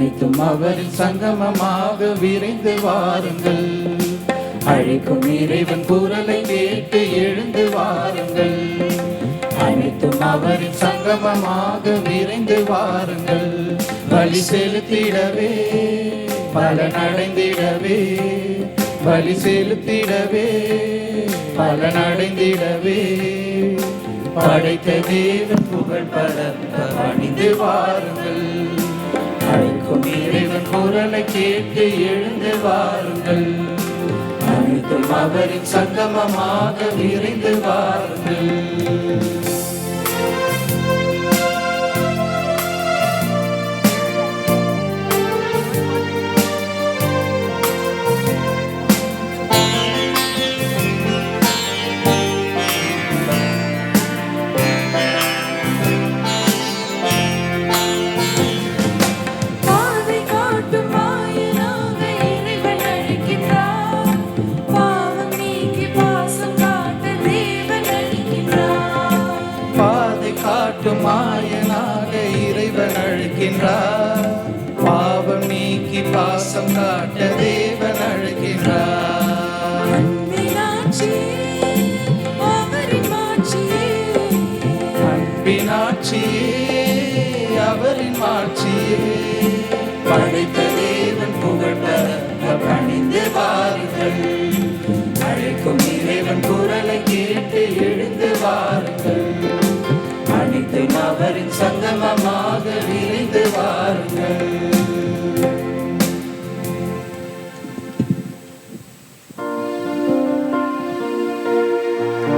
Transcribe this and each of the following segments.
அனைத்தும் அவரின் சங்கமமாக விரைந்து வாருங்கள். அழைக்கும் இறைவன் குரலை கேட்டு எழுந்து வாருங்கள். அனைத்தும் அவரின் சங்கமமாக விரைந்து வாருங்கள். பலி செலுத்திடவே பலனடைந்திடவே, பலி செலுத்திடவே பலனடைந்திடவே, படைத்த தேவன் புகழ் பரப்ப பணிந்து வாருங்கள். அழைக்கும் இறைவன் குரலை கேட்டு எழுந்து வாருங்கள். அனைத்தும் அவரின் சங்கமமாக விரைந்து வாருங்கள். மாயனாக இறைவன் அழைக்கின்றார். பாவம் நீக்கி பாசம் காட்ட தேவன் அழைக்கின்றார். அன்பினாட்சியே அவரின் மாட்சியே, படைத்த தேவன் புகழ் பரப்ப பணிந்து வாருங்கள். அழைக்கும் இறைவன் குரலை கேட்டு எழுந்து வாருங்கள். அனைத்தும் அவரின் சங்கமமாக விரைந்து வாருங்கள்.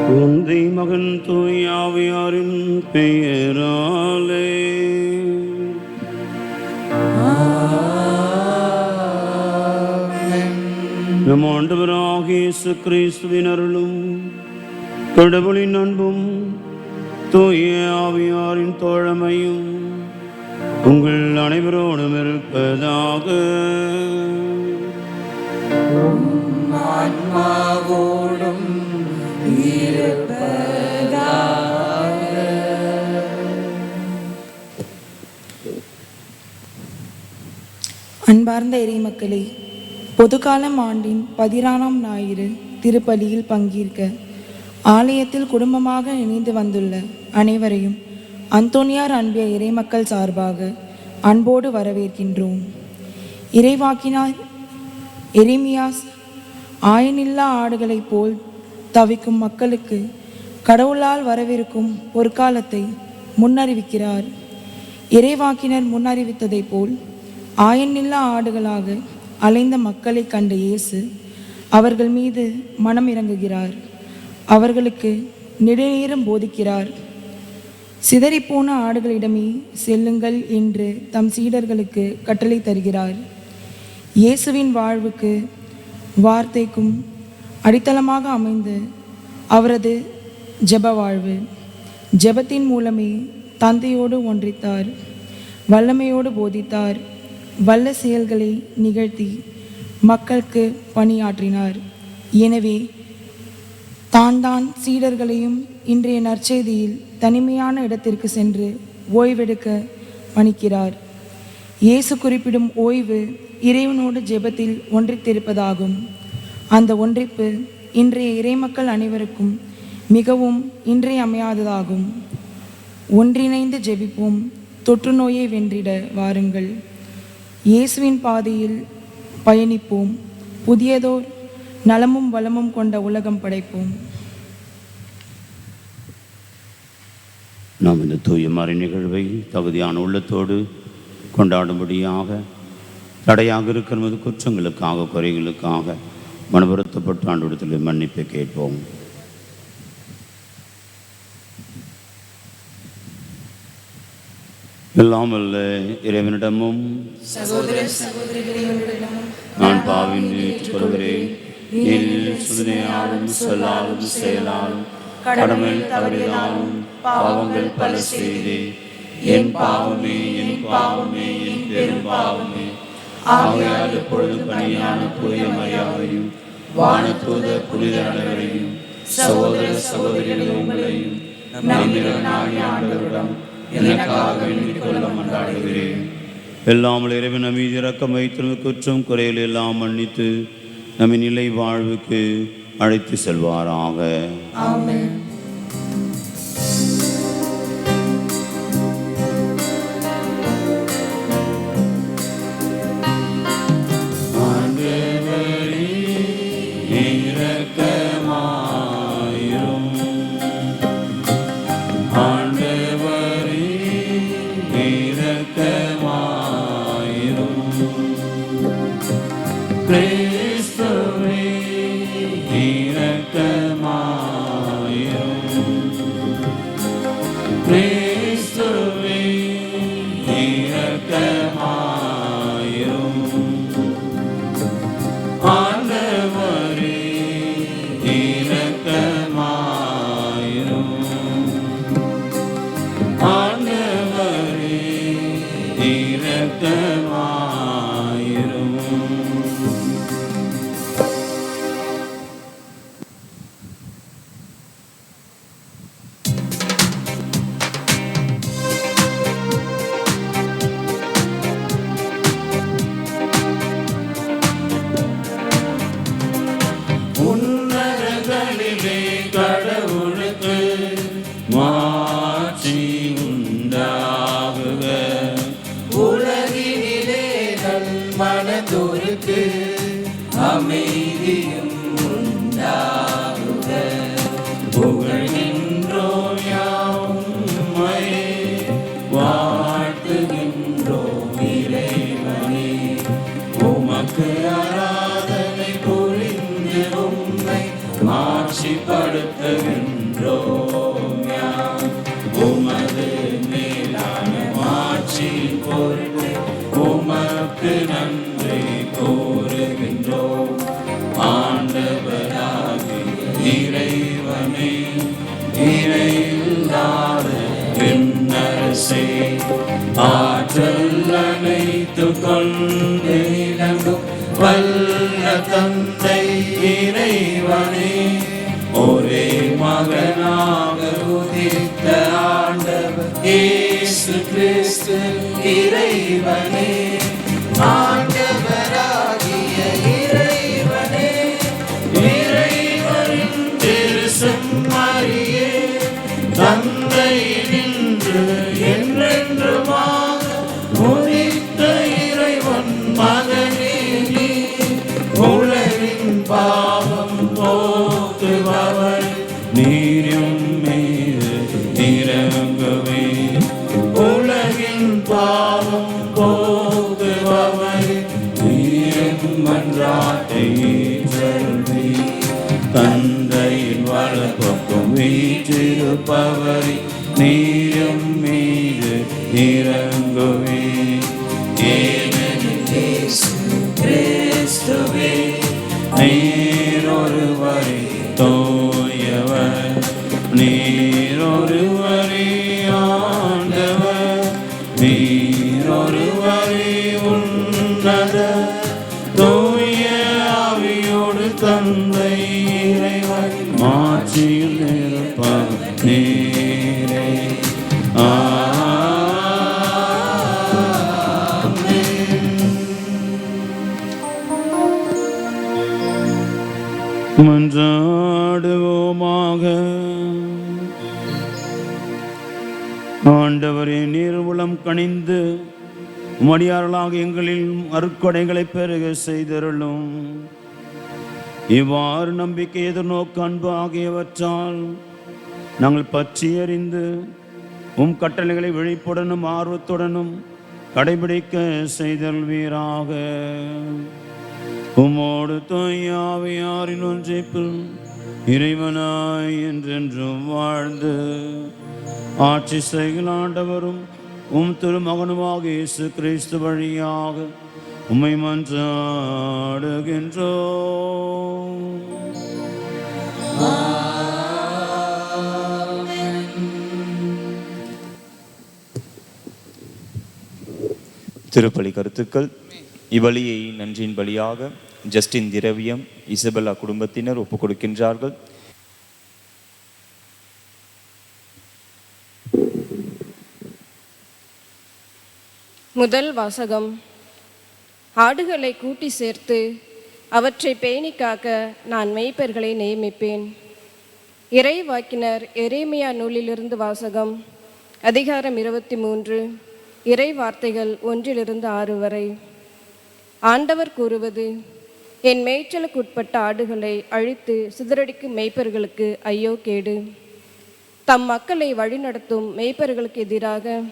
தந்தை மகன் தூய ஆவியாரின் பெயராலே நம் ஆண்டவராகிய இயேசு கிறிஸ்துவின் அருளும் கடவுளின் அன்பும் தூய ஆவியாரின் தோழமையும் உங்கள் அனைவரோடும் இருப்பதாக. ஆன்மாவோடும் அன்பார்ந்த இறைமக்களே, பொதுக்காலம் ஆண்டின் 16ஆம் ஞாயிறு திருப்பலியில் பங்கேற்க ஆலயத்தில் குடும்பமாக இணைந்து வந்துள்ள அனைவரையும் அந்தோனியார் அன்பிய இறைமக்கள் சார்பாக அன்போடு வரவேற்கின்றோம். இறைவாக்கினார் எரேமியாஸ் ஆயனில்லா ஆடுகளைப் போல் தவிக்கும் மக்களுக்கு கடவுளால் வரவிருக்கும் ஒரு காலத்தை முன்னறிவிக்கிறார். இறைவாக்கினர் முன்னறிவித்ததை போல் ஆயனில்லா ஆடுகளாக அலைந்த மக்களை கண்ட இயேசு அவர்கள் மீது மனம் இறங்குகிறார். அவர்களுக்கு நெடுநேரம் போதிக்கிறார். சிதறிப்போன ஆடுகளிடமே செல்லுங்கள் என்று தம் சீடர்களுக்கு கட்டளை தருகிறார். இயேசுவின் வாழ்வுக்கு வார்த்தைக்கும் அடித்தளமாக அமைந்த அவரது ஜெப வாழ்வு. ஜெபத்தின் மூலமே தந்தையோடு ஒன்றித்தார், வல்லமையோடு போதித்தார், வல்ல செயல்களை நிகழ்த்தி மக்களுக்கு பணியாற்றினார். எனவே தான் சீடர்களையும் இன்றைய நற்செய்தியில் தனிமையான இடத்திற்கு சென்று ஓய்வெடுக்க பணிக்கிறார். இயேசு குறிப்பிடும் ஓய்வு இறைவனோடு ஜெபத்தில் ஒன்றித்திருப்பதாகும். அந்த ஒன்றிப்பு இன்றைய இறைமக்கள் அனைவருக்கும் மிகவும் இன்றியமையாததாகும். ஒன்றிணைந்து ஜெபிப்போம், தொற்று நோயை வென்றிட வாருங்கள். இயேசுவின் பாதையில் பயணிப்போம், புதியதோர் நலமும் வளமும் கொண்ட உலகம் படைப்போம். நாம் இந்த தூய மறை நிகழ்வை தகுதியான உள்ளத்தோடு கொண்டாடும்படியாக தடையாக இருக்கிற குற்றங்களுக்காக குறைகளுக்காக மனவருத்தப்பட்டு ஆண்டவரிடத்தில் மன்னிப்பை கேட்போம். எல்லாம் வல்ல இறைவனிடமும் நான் பாவின் ஏற்றுக்கொள்கிறேன். சொல்லாலும் செயலாலும் கடமை தவறினாலும் பாவங்கள் பல செய்தே என் பாவமே என் பாவமே என் பெரும் பாவமே. ஆகையால் எப்பொழுது பணியான புதிய மரியாதையும் வானத்தூத புனித அனைவரையும் சகோதர சகோதரிகளை உங்களையும் நம்மிடம் ஆண்டவரிடம் எனக்காக வேண்டிக் கொள்ள மன்றாடுகிறேன். எல்லாம் இறைவன் மீது இரக்கம் வைத்து குற்றம் குறையில் எல்லாம் மன்னித்து நம்மை நிலை வாழ்வுக்கு அழைத்து செல்வாராக. ஆமென். அமைதியும் உண்டாகுக. புகழ்கின்றோம் யாவும்மை, வாழ்த்துகின்றோம் இறைவனே. உமக்கு ஆராதனை புரிந்து உம்மை மாட்சிப்படுத்துகின்றோம் யாம். உமது மேலான மாட்சியின் பொருட்டு உமக்கு நன்றி கூறுகின்றோம். ஆண்டவராகிய இறைவனே, இறையில்லாத விண்ணரசே, ஆற்றல் அனைத்து கொண்டு இலங்கும் வல்ல தந்தை இறைவனே, ஒரே மகனாக உதித்த ஆண்டவர் இயேசு கிறிஸ்து இறைவனே. ஆண்டவராகிய இறைவனே, இறைவனின் திருசெம்மறியே, தந்தையினின்று என்றென்றுமாக உதித்த இறைவன் மகனே நீ. உலகின் பாவம் போக்குபவர் நீரும் மீது இறங்குவே. உலகின் பாவம் போக்குபவர் நீரும் மன்றாட்டை ஏற்றருள்வி. தந்தையின் வலப்பக்கம் வீற்றிருப்பவரை நீரும் மீது இறங்குவே. ஏனெனில் இயேசு கிறிஸ்துவே நீரொருவரே தூயவர், நீரொருவரே ஆண்டவர், நீரொருவரே உன்னத. தூய ஆவியோடு தந்தை இறைவன் மாட்சியில் இருப்பவர் நீரே. மன்றாடுவோமாக. ஆண்டவரே, நீர் உளம் கனிந்து மடியார்களாக எங்களில் அருட்கொடைகளை பெருக செய்தருளும். இவ்வாறு நம்பிக்கை, எதிர்நோக்கு, அன்பு ஆகியவற்றால் நாங்கள் பற்றி அறிந்து உம் கட்டளைகளை விழிப்புடனும் ஆர்வத்துடனும் கடைபிடிக்க செய்தல்வீராக. உம்மோடு தூய ஆவியாரின் ஒன்றிப்பில் இறைவனாய் என்றென்றும் வாழ்ந்து ஆட்சி செய்கிற ஆண்டவரும் உம் திருமகனுமாக இயேசு கிறிஸ்து வழியாக உம்மை மன்றாடுகின்றோம். திருப்பலி கருத்துக்கள். இவ்வழியை நன்றியின் பலியாக ஜஸ்டின் திரவியம் இசபெல்லா குடும்பத்தினர் ஒப்புக் கொடுக்கின்றார்கள். முதல் வாசகம். ஆடுகளை கூட்டி சேர்த்து அவற்றை பேணி காக்க நான் மேய்ப்பர்களை நியமிப்பேன். இறைவாக்கினர் எரேமியா நூலிலிருந்து வாசகம். அதிகாரம் 23, இறை வார்த்தைகள் 1-6 வரை. ஆண்டவர் கூறுவது: என் மேய்ச்சலுக்குட்பட்ட ஆடுகளை அழித்து சிதறடிக்கும் மேய்ப்பர்களுக்கு ஐயோ கேடு. தம் மக்களை வழிநடத்தும் மேய்ப்பர்களுக்கு எதிராக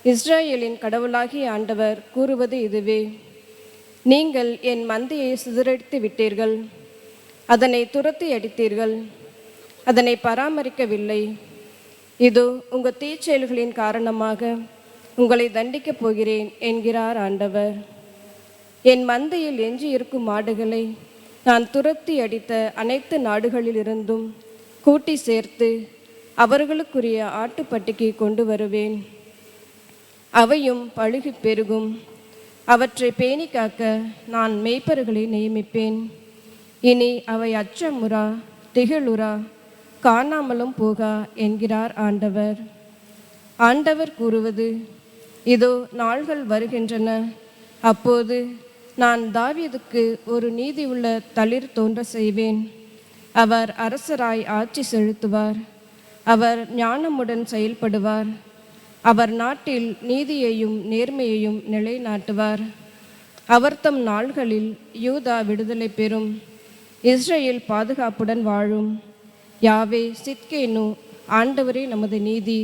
இஸ்ரேலின் கடவுளாகிய ஆண்டவர் கூறுவது இதுவே: நீங்கள் என் மந்தையை சிதறடித்து விட்டீர்கள், அதனை துரத்தி அடித்தீர்கள், அதனை பராமரிக்கவில்லை. இதோ உங்கள் தீச்செயல்களின் காரணமாக உங்களை தண்டிக்கப் போகிறேன் என்கிறார் ஆண்டவர். என் மந்தையில் எஞ்சி இருக்கும் மாடுகளை நான் துரத்தி அடித்த அனைத்து நாடுகளிலிருந்தும் கூட்டி சேர்த்து அவர்களுக்குரிய ஆட்டுப்பட்டிக்கு கொண்டு வருவேன். அவையும் பழுகி பெருகும். அவற்றை பேணி காக்க நான் மேய்ப்பர்களை நியமிப்பேன். இனி அவை அச்சமுறா, திகழுறா, காணாமலும் போகா என்கிறார் ஆண்டவர். ஆண்டவர் கூறுவது: இதோ நாள்கள் வருகின்றன, அப்போது நான் தாவீதுக்கு ஒரு நீதியுள்ள தளிர் தோன்ற செய்வேன். அவர் அரசராய் ஆட்சி செலுத்துவார். அவர் ஞானமுடன் செயல்படுவார். அவர் நாட்டில் நீதியையும் நேர்மையையும் நிலைநாட்டுவார். அவர் தம் நாள்களில் யூதா விடுதலை பெறும், இஸ்ரேல் பாதுகாப்புடன் வாழும். யாவே சித்கேனு, ஆண்டவரே நமது நீதி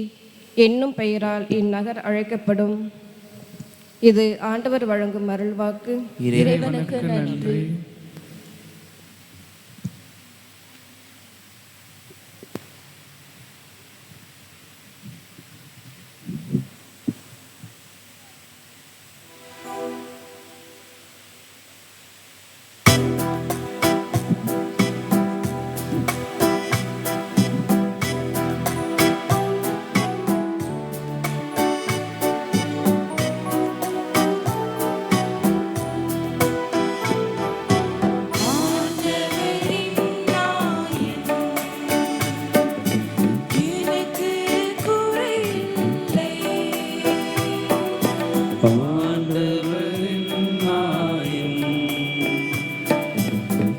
என்னும் பெயரால் இந்நகர் அழைக்கப்படும். இது ஆண்டவர் வழங்கும் அருள்வாக்கு. இறைவனுக்கு நன்றி.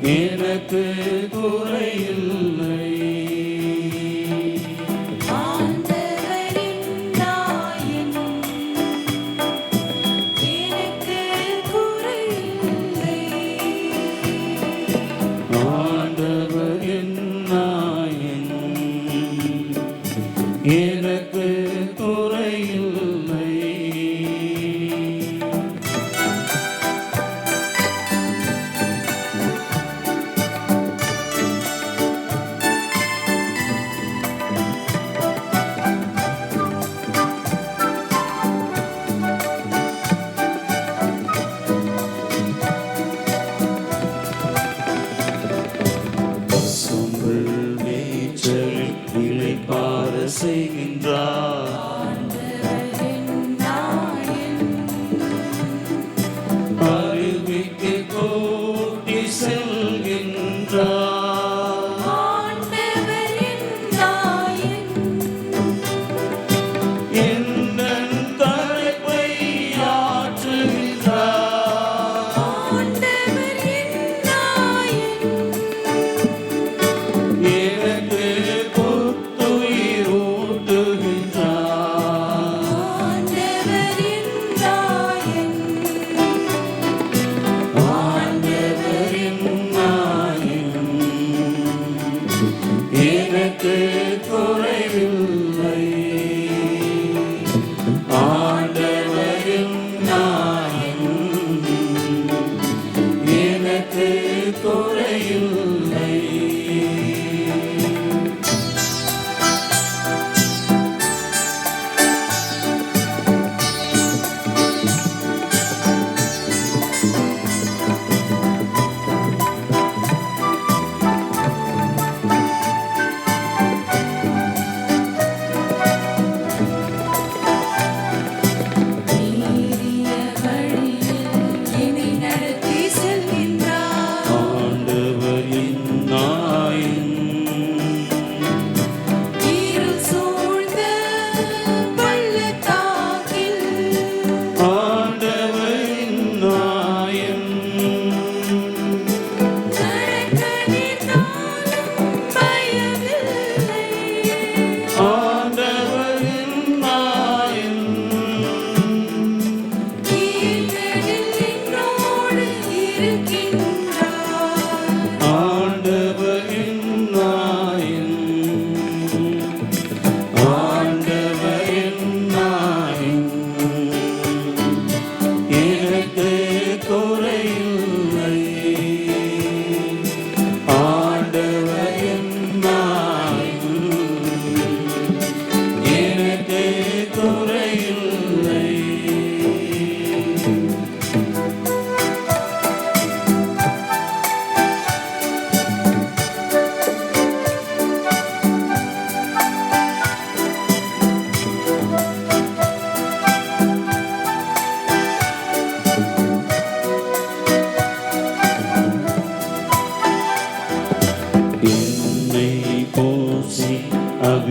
எனக்கு குறையில்லை. ஆண்டவரின் நாயன் எனக்கு குறையில்லை. ஆண்டவரின் நாயன் எனக்கு குறையில்லை.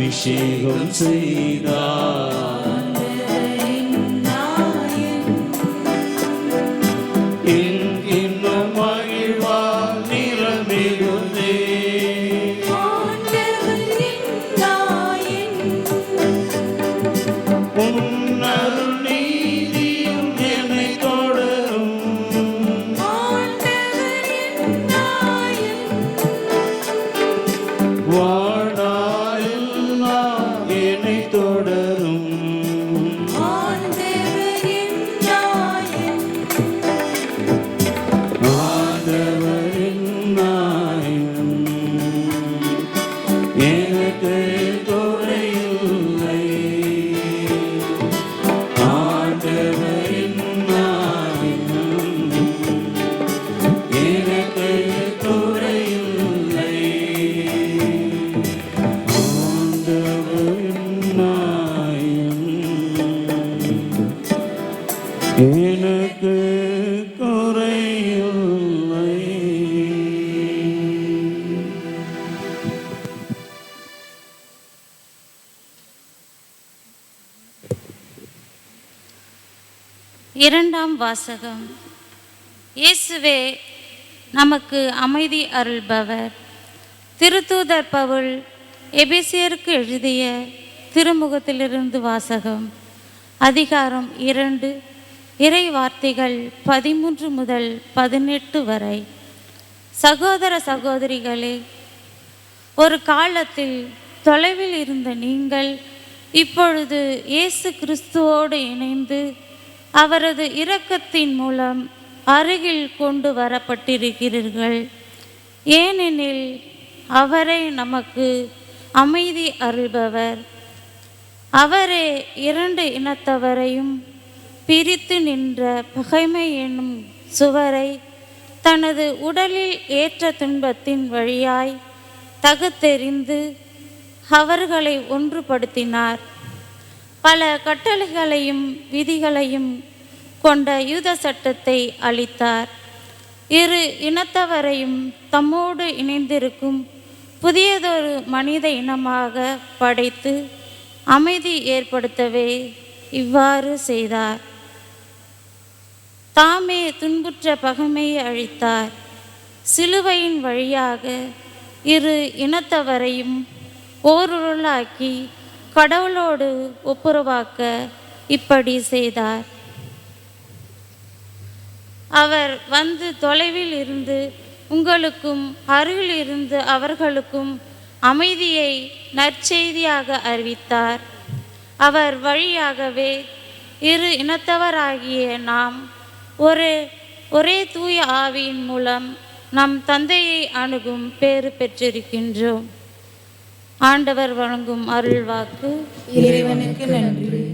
அபிஷேகம் செய்தார். என்கின்ற மகிழ்வால் நிறமிகுந்தே உன்னருள் நீதியும் என்னை தொடரும். வாழ்நாளெல்லாம் என்னை தொடரும். ஆண்டவரின் நியாயம் எனக்கு குறையில்லை. ஆண்டவரின் நியாயம் எனக்கு குறையில்லை. ஆண்டவரின் நியாயம் எனக்கு குறையில்லை. இரண்டாம் வாசகம். இயேசுவே நமக்கு அமைதி அருள்பவர். திருத்தூதர் பவுல் எபேசியருக்கு எழுதிய திருமுகத்திலிருந்து வாசகம். அதிகாரம் 2, இறை வார்த்தைகள் 13 முதல் 18 வரை. சகோதர சகோதரிகளே, ஒரு காலத்தில் தொலைவில் இருந்த நீங்கள் இப்பொழுது இயேசு கிறிஸ்துவோடு இணைந்து அவரது இரக்கத்தின் மூலம் அருகில் கொண்டு வரப்பட்டிருக்கிறீர்கள். ஏனெனில் அவரே நமக்கு அமைதி அருள்பவர். அவரே 2 இனத்தவரையும் பிரித்து நின்ற பகைமை என்னும் சுவரை தனது உடலில் ஏற்ற துன்பத்தின் வழியாய் தகர்த்தெறிந்து அவர்களை ஒன்றுபடுத்தினார். பல கட்டளைகளையும் விதிகளையும் கொண்ட யூத சட்டத்தை அளித்தார். 2 இனத்தவரையும் தம்மோடு இணைந்திருக்கும் புதியதொரு மனித இனமாக படைத்து அமைதி ஏற்படுத்தவே இவ்வாறு செய்தார். தாமே துன்புற்ற பகைமையை அழித்தார். சிலுவையின் வழியாக 2 இனத்தவரையும் ஓருருளாக்கி கடவுளோடு ஒப்புரவாக்க இப்படி செய்தார். அவர் வந்து தொலைவில் இருந்து உங்களுக்கும் அருகில் இருந்து அவர்களுக்கும் அமைதியை நற்செய்தியாக அறிவித்தார். அவர் வழியாகவே 2 இனத்தவராகிய நாம் ஒரே தூய ஆவியின் மூலம் நம் தந்தையை அணுகும் பேறு பெற்றிருக்கின்றோம். ஆண்டவர் வழங்கும் அருள்வாக்கு. இறைவனுக்கு நன்றி.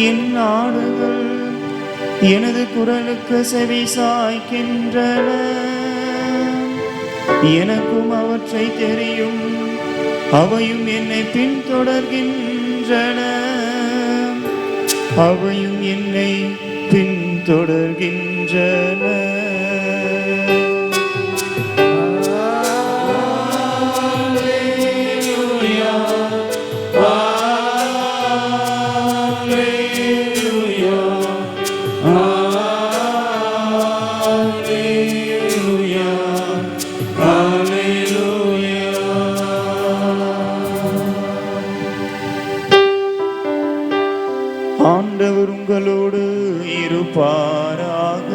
என் ஆடுகள் எனது குரலுக்கு செவி சாய்க்கின்றன. எனக்கும் அவற்றை தெரியும், அவையும் என்னை பின்தொடர்கின்றன. அவையும் என்னை பின்தொடர்கின்றன. இருப்பாராக.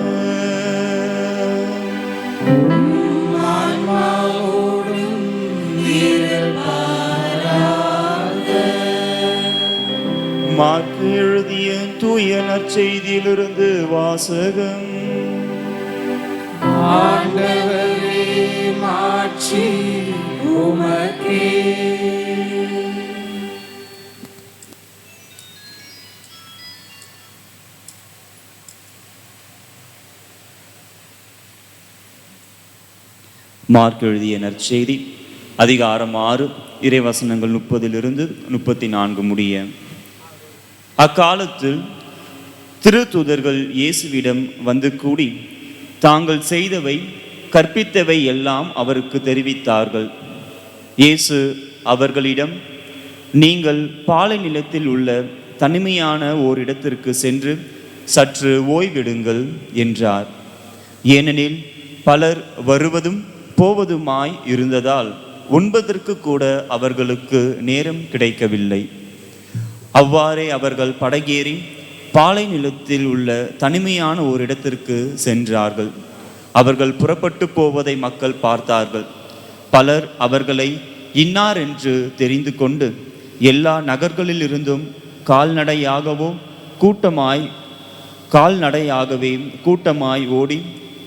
மார்க்கு எழுதிய தூய நற்செய்தியிலிருந்து வாசகம். ஆண்டவரே மாட்சி உமக்கே. மார்க் எழுதிய நற்செய்தி அதிகாரம் 6 இறைவசனங்கள் 30 34 முடிய. அக்காலத்தில் திருத்தூதர்கள் இயேசுவிடம் வந்து கூடி தாங்கள் செய்தவை கற்பித்தவை எல்லாம் அவருக்கு தெரிவித்தார்கள். இயேசு அவர்களிடம், நீங்கள் பாலை நிலத்தில் உள்ள தனிமையான ஓரிடத்திற்கு சென்று சற்று ஓய்வெடுங்கள் என்றார். ஏனெனில் பலர் வருவதும் போவதுமாய் இருந்ததால் உண்பதற்கு கூட அவர்களுக்கு நேரம் கிடைக்கவில்லை. அவ்வாறே அவர்கள் படகேறி பாலை நிலத்தில் உள்ள தனிமையான ஓரிடத்திற்கு சென்றார்கள். அவர்கள் புறப்பட்டு போவதை மக்கள் பார்த்தார்கள். பலர் அவர்களை இன்னார் என்று தெரிந்து கொண்டு எல்லா நகர்களிலிருந்தும் கால்நடையாகவே கூட்டமாய் ஓடி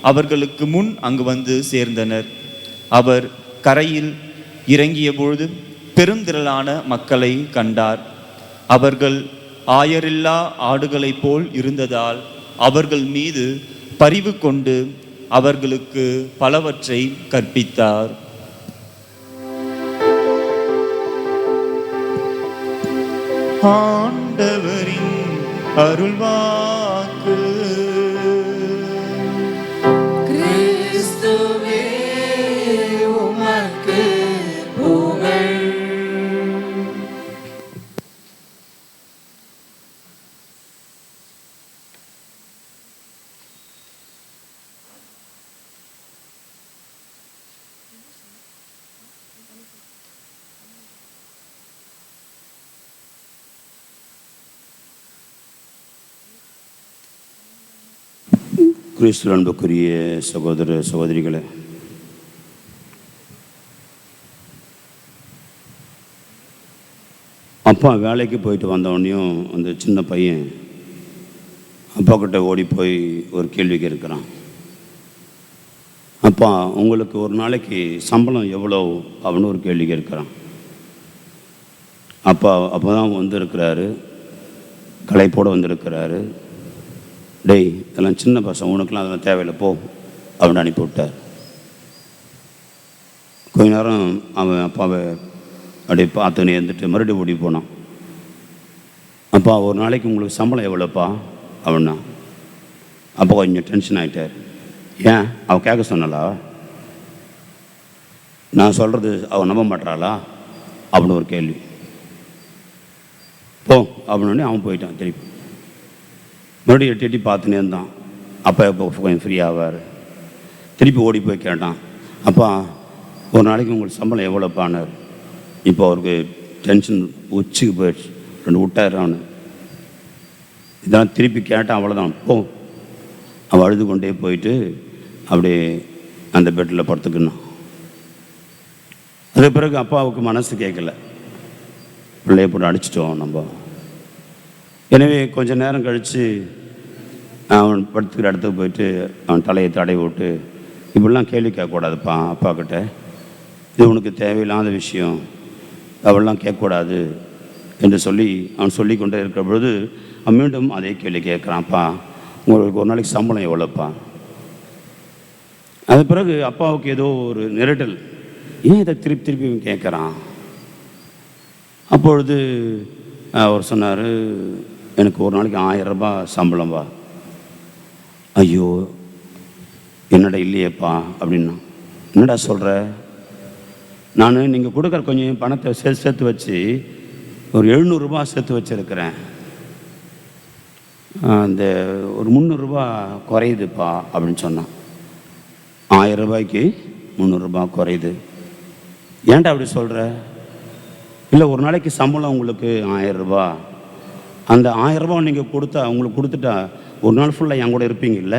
அவர்களுக்கு முன் அங்கு வந்து சேர்ந்தனர். அவர் கரையில் இறங்கிய பொழுது பெருந்திரளான மக்களை கண்டார். அவர்கள் ஆயரில்லா ஆடுகளைப் போல் இருந்ததால் அவர்கள் மீது பரிவு கொண்டு அவர்களுக்கு பலவற்றை கற்பித்தார். ஆண்டவரின் அருள்வாக்கு. கிறிஸ்துவே உமக்கு புகழ். கிறிஸ்து அன்புக்குரிய சகோதர சகோதரிகளே, அப்பா வேலைக்கு போயிட்டு வந்தவனையும் அந்த சின்ன பையன் அப்பா கிட்ட ஓடி போய் ஒரு கேள்வி கேட்குறான். அப்பா, உங்களுக்கு ஒரு நாளைக்கு சம்பளம் எவ்வளோ அப்படின்னு ஒரு கேள்வி கேட்குறான். அப்போ தான் வந்திருக்கிறாரு, களைப்போடு வந்திருக்கிறாரு. டேய், இதெல்லாம் சின்ன பசங்க, உனக்குலாம் அதெல்லாம் தேவையில்லை, போ அப்படின்னு அனுப்பி விட்டார். கொஞ்ச நேரம் அவன் அப்பாவை அப்படியே பார்த்துன்னு இருந்துட்டு மறுபடியும் ஓடி போனான். அப்பா, ஒரு நாளைக்கு உங்களுக்கு சம்பளம் எவ்வளோப்பா அப்படின்னா. அப்போ கொஞ்சம் டென்ஷன் ஆகிட்டார். ஏன், அவன் கேட்க சொன்னாலா? நான் சொல்கிறது அவன் நம்ப மாட்டாளா அப்படின்னு ஒரு கேள்வி. போ அப்படின்னே அவன் போயிட்டான். திருப்பி மறுபடியும் எட்டி எட்டி பார்த்துனே இருந்தான். அப்பா இப்போ கொஞ்சம் ஃப்ரீ ஆவார். திருப்பி ஓடி போய் கேட்டான். அப்பா, ஒரு நாளைக்கு உங்களுக்கு சம்பளம் எவ்வளோப்பானார். இப்போ அவருக்கு டென்ஷன் உச்சிக்கு போயிடுச்சு. 2 விட்டார் அவனு. இதெல்லாம் திருப்பி கேட்டான். அவ்வளோதான், போ. அவன் அழுது கொண்டே போயிட்டு அப்படியே அந்த பெட்டில் படுத்துக்கணும். அதுக்கு பிறகு அப்பாவுக்கு மனசு கேட்கல, பிள்ளைய போட்டு அடிச்சிட்டோம் நம்ம. எனவே கொஞ்சம் நேரம் கழித்து அவன் படுத்துக்கிற இடத்துக்கு போயிட்டு அவன் தலையை தடவி விட்டு, இப்படிலாம் கேள்வி கேட்கக்கூடாதுப்பா அப்பா கிட்ட, இது உனக்கு தேவையில்லாத விஷயம், அவெல்லாம் கேட்கக்கூடாது என்று சொல்லி அவன் சொல்லி கொண்டே இருக்கிற பொழுது அவன் மீண்டும் அதே கேள்வி கேட்குறான்ப்பா, உங்களுக்கு ஒரு நாளைக்கு சம்பளம் எவ்வளோப்பா. அது பிறகு அப்பாவுக்கு ஏதோ ஒரு நெருடல், ஏன் இதை திருப்பி திருப்பி கேட்குறான். அப்பொழுது அவர் சொன்னார், எனக்கு ஒரு நாளைக்கு 1000 ரூபாய் சம்பளம்பா. ஐயோ, என்னடா இல்லையேப்பா அப்படின்னா. என்னடா சொல்கிற? நான் நீங்கள் கொடுக்குற கொஞ்சம் பணத்தை சேர்த்து வச்சு ஒரு 700 ரூபாய் சேர்த்து வச்சுருக்கிறேன், அந்த ஒரு 300 ரூபாய் குறையுதுப்பா அப்படின்னு சொன்னான். 1000 ரூபாய்க்கு 300 ரூபாய் குறையுது. ஏன்டா அப்படி சொல்கிற? இல்லை, ஒரு நாளைக்கு சம்பளம் உங்களுக்கு 1000 ரூபாய், அந்த 1000 ரூபாய் நீங்கள் கொடுத்தா உங்களுக்கு கொடுத்துட்டா ஒரு நாள் ஃபுல்லாக என் கூட இருப்பீங்கல்ல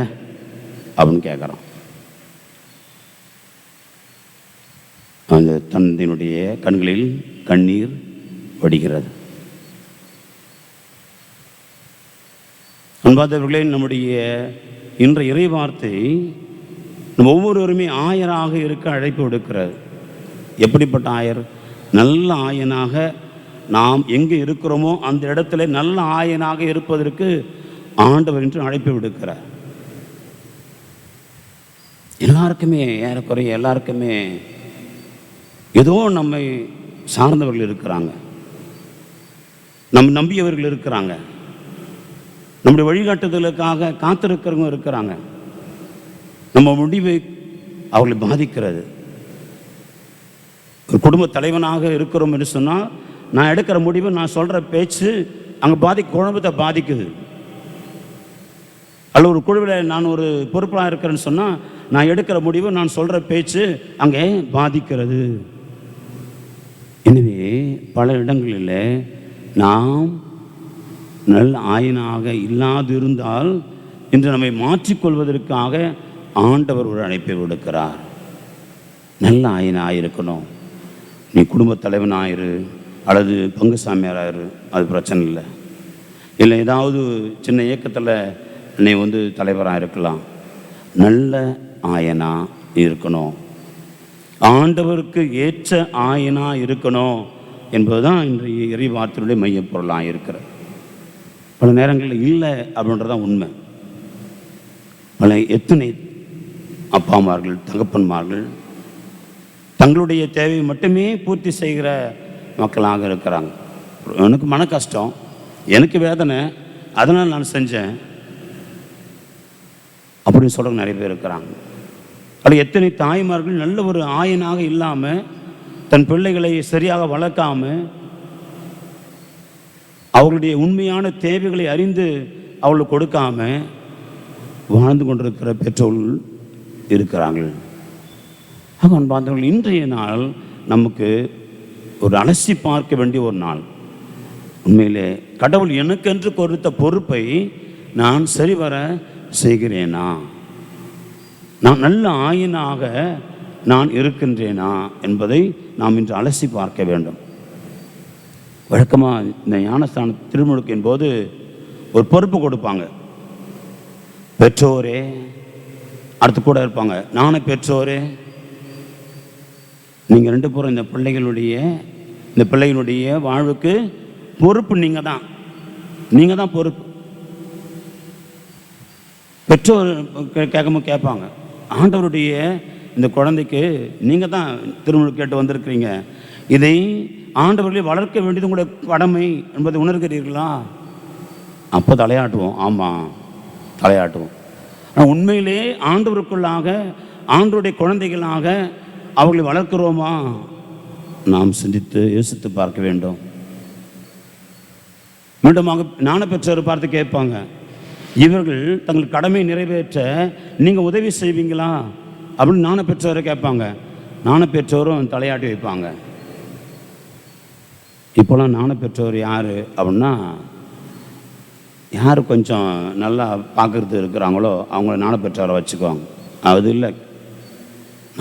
அப்படின்னு கேட்குறான். அந்த தந்தையினுடைய கண்களில் கண்ணீர் வடிகிறது. அன்பார்ந்தவர்களே, நம்முடைய இன்றைய இறைவார்த்தை நம்ம ஒவ்வொருவருமே ஆயராக இருக்க அழைப்பு விடுக்கிறது. எப்படிப்பட்ட ஆயர்? நல்ல ஆயனாக நாம் எங்கே இருக்கிறோமோ அந்த இடத்துல நல்ல ஆயனாக இருப்பதற்கு ஆண்டவர் என்று அழைப்பு விடுக்கிறார். எல்லாருக்குமே, ஏறக்குறைய எல்லாருக்குமே ஏதோ நம்மை சார்ந்தவர்கள் இருக்கிறாங்க, நம்ம நம்பியவர்கள் இருக்கிறாங்க, நம்முடைய வழிகாட்டுதலுக்காக காத்திருக்கிறவங்க இருக்கிறாங்க. நம்ம முடிவை அவர்களை பாதிக்கிறது. ஒரு குடும்ப தலைவனாக இருக்கிறோம் என்று சொன்னால் நான் எடுக்கிற முடிவு, நான் சொல்கிற பேச்சு அங்கே குடும்பத்தை பாதிக்குது. அல்ல ஒரு குழுவில் நான் ஒரு பொறுப்பாக இருக்கிறேன்னு சொன்னால் நான் எடுக்கிற முடிவு, நான் சொல்கிற பேச்சு அங்கே பாதிக்கிறது. எனவே பல இடங்களில் நாம் நல்ல ஆயனாக இல்லாதிருந்தால் இன்று நம்மை மாற்றிக்கொள்வதற்காக ஆண்டவர் ஒரு அழைப்பை விடுக்கிறார். நல்ல ஆயனாக இருக்கணும். நீ குடும்பத் தலைவனாயிரு அல்லது பங்கு சாமியாராயிரு, அது பிரச்சனை இல்லை. இல்லை ஏதாவது சின்ன இயக்கத்தில் நீ தலைவராக இருக்கலாம். நல்ல ஆயனா இருக்கணும், ஆண்டவருக்கு ஏற்ற ஆயனா இருக்கணும் என்பதுதான் இன்றைய இறைவார்த்தையுடைய மையப்பொருளாக இருக்கிறது. பல நேரங்களில் இல்லை அப்படின்றதான் உண்மை. பல எத்தனை அப்பாமார்கள், தகப்பன்மார்கள் தங்களுடைய தேவையை மட்டுமே பூர்த்தி செய்கிற மக்களாக இருக்கிறாங்க. எனக்கு மன கஷ்டம், எனக்கு வேதனை, அதனால் நான் செஞ்சேன் அப்படின்னு சொல்கிற நிறைய பேர் இருக்கிறாங்க. அது எத்தனை தாய்மார்கள் நல்ல ஒரு ஆயனாக இல்லாமல், தன் பிள்ளைகளை சரியாக வளர்க்காமல், அவர்களுடைய உண்மையான தேவைகளை அறிந்து அவர்களுக்கு கொடுக்காம வாழ்ந்து கொண்டிருக்கிற பெற்றோர்கள் இருக்கிறார்கள். அன்பார்ந்தவர்கள், இன்றைய நாள் நமக்கு ஒரு அலசி பார்க்க வேண்டிய ஒரு நாள். உண்மையிலே கடவுள் எனக்கென்று கொடுத்த பொறுப்பை நான் சரிவர செய்கிறேனா, நான் நல்ல ஆயனாக நான் இருக்கின்றேனா என்பதை நாம் இன்று அலசி பார்க்க வேண்டும். வழக்கமாக இந்த ஞானஸ்தான திருமுழுக்கின் போது ஒரு பொறுப்பு கொடுப்பாங்க. பெற்றோரே, அடுத்து கூட இருப்பாங்க, நானே பெற்றோரே, நீங்கள் 2 பேரும் இந்த பிள்ளைகளுடைய வாழ்வுக்கு பொறுப்பு நீங்கள் தான் பொறுப்பு. பெற்றோர் கேட்காம கேட்பாங்க, ஆண்டவருடைய இந்த குழந்தைக்கு நீங்கள் தான் திருமணம் கேட்டு வந்திருக்கிறீங்க, இதை ஆண்டவர்களை வளர்க்க வேண்டியது உங்களுடைய கடமை என்பதை உணர்கிறீர்களா? அப்போ தலையாட்டுவோம். ஆமாம், தலையாட்டுவோம். ஆனால் உண்மையிலே ஆண்டவருக்குள்ளாக, ஆண்டவருடைய குழந்தைகளாக அவர்களை வளர்க்கிறோமா? நாம் சிந்தித்து யோசித்து பார்க்க வேண்டும். மீண்டுமாக ஞான பெற்றோர் பார்த்து கேட்பாங்க, இவர்கள் தங்கள் கடமை நிறைவேற்ற நீங்கள் உதவி செய்வீங்களா அப்படின்னு ஞான பெற்றோரை கேட்பாங்க. ஞான பெற்றோரும் தலையாட்டி வைப்பாங்க. இப்போலாம் ஞான பெற்றோர் யார் அப்படின்னா, யார் கொஞ்சம் நல்லா பார்க்குறது இருக்கிறாங்களோ அவங்கள ஞான பெற்றோரை வச்சுக்குவாங்க. அது இல்லை,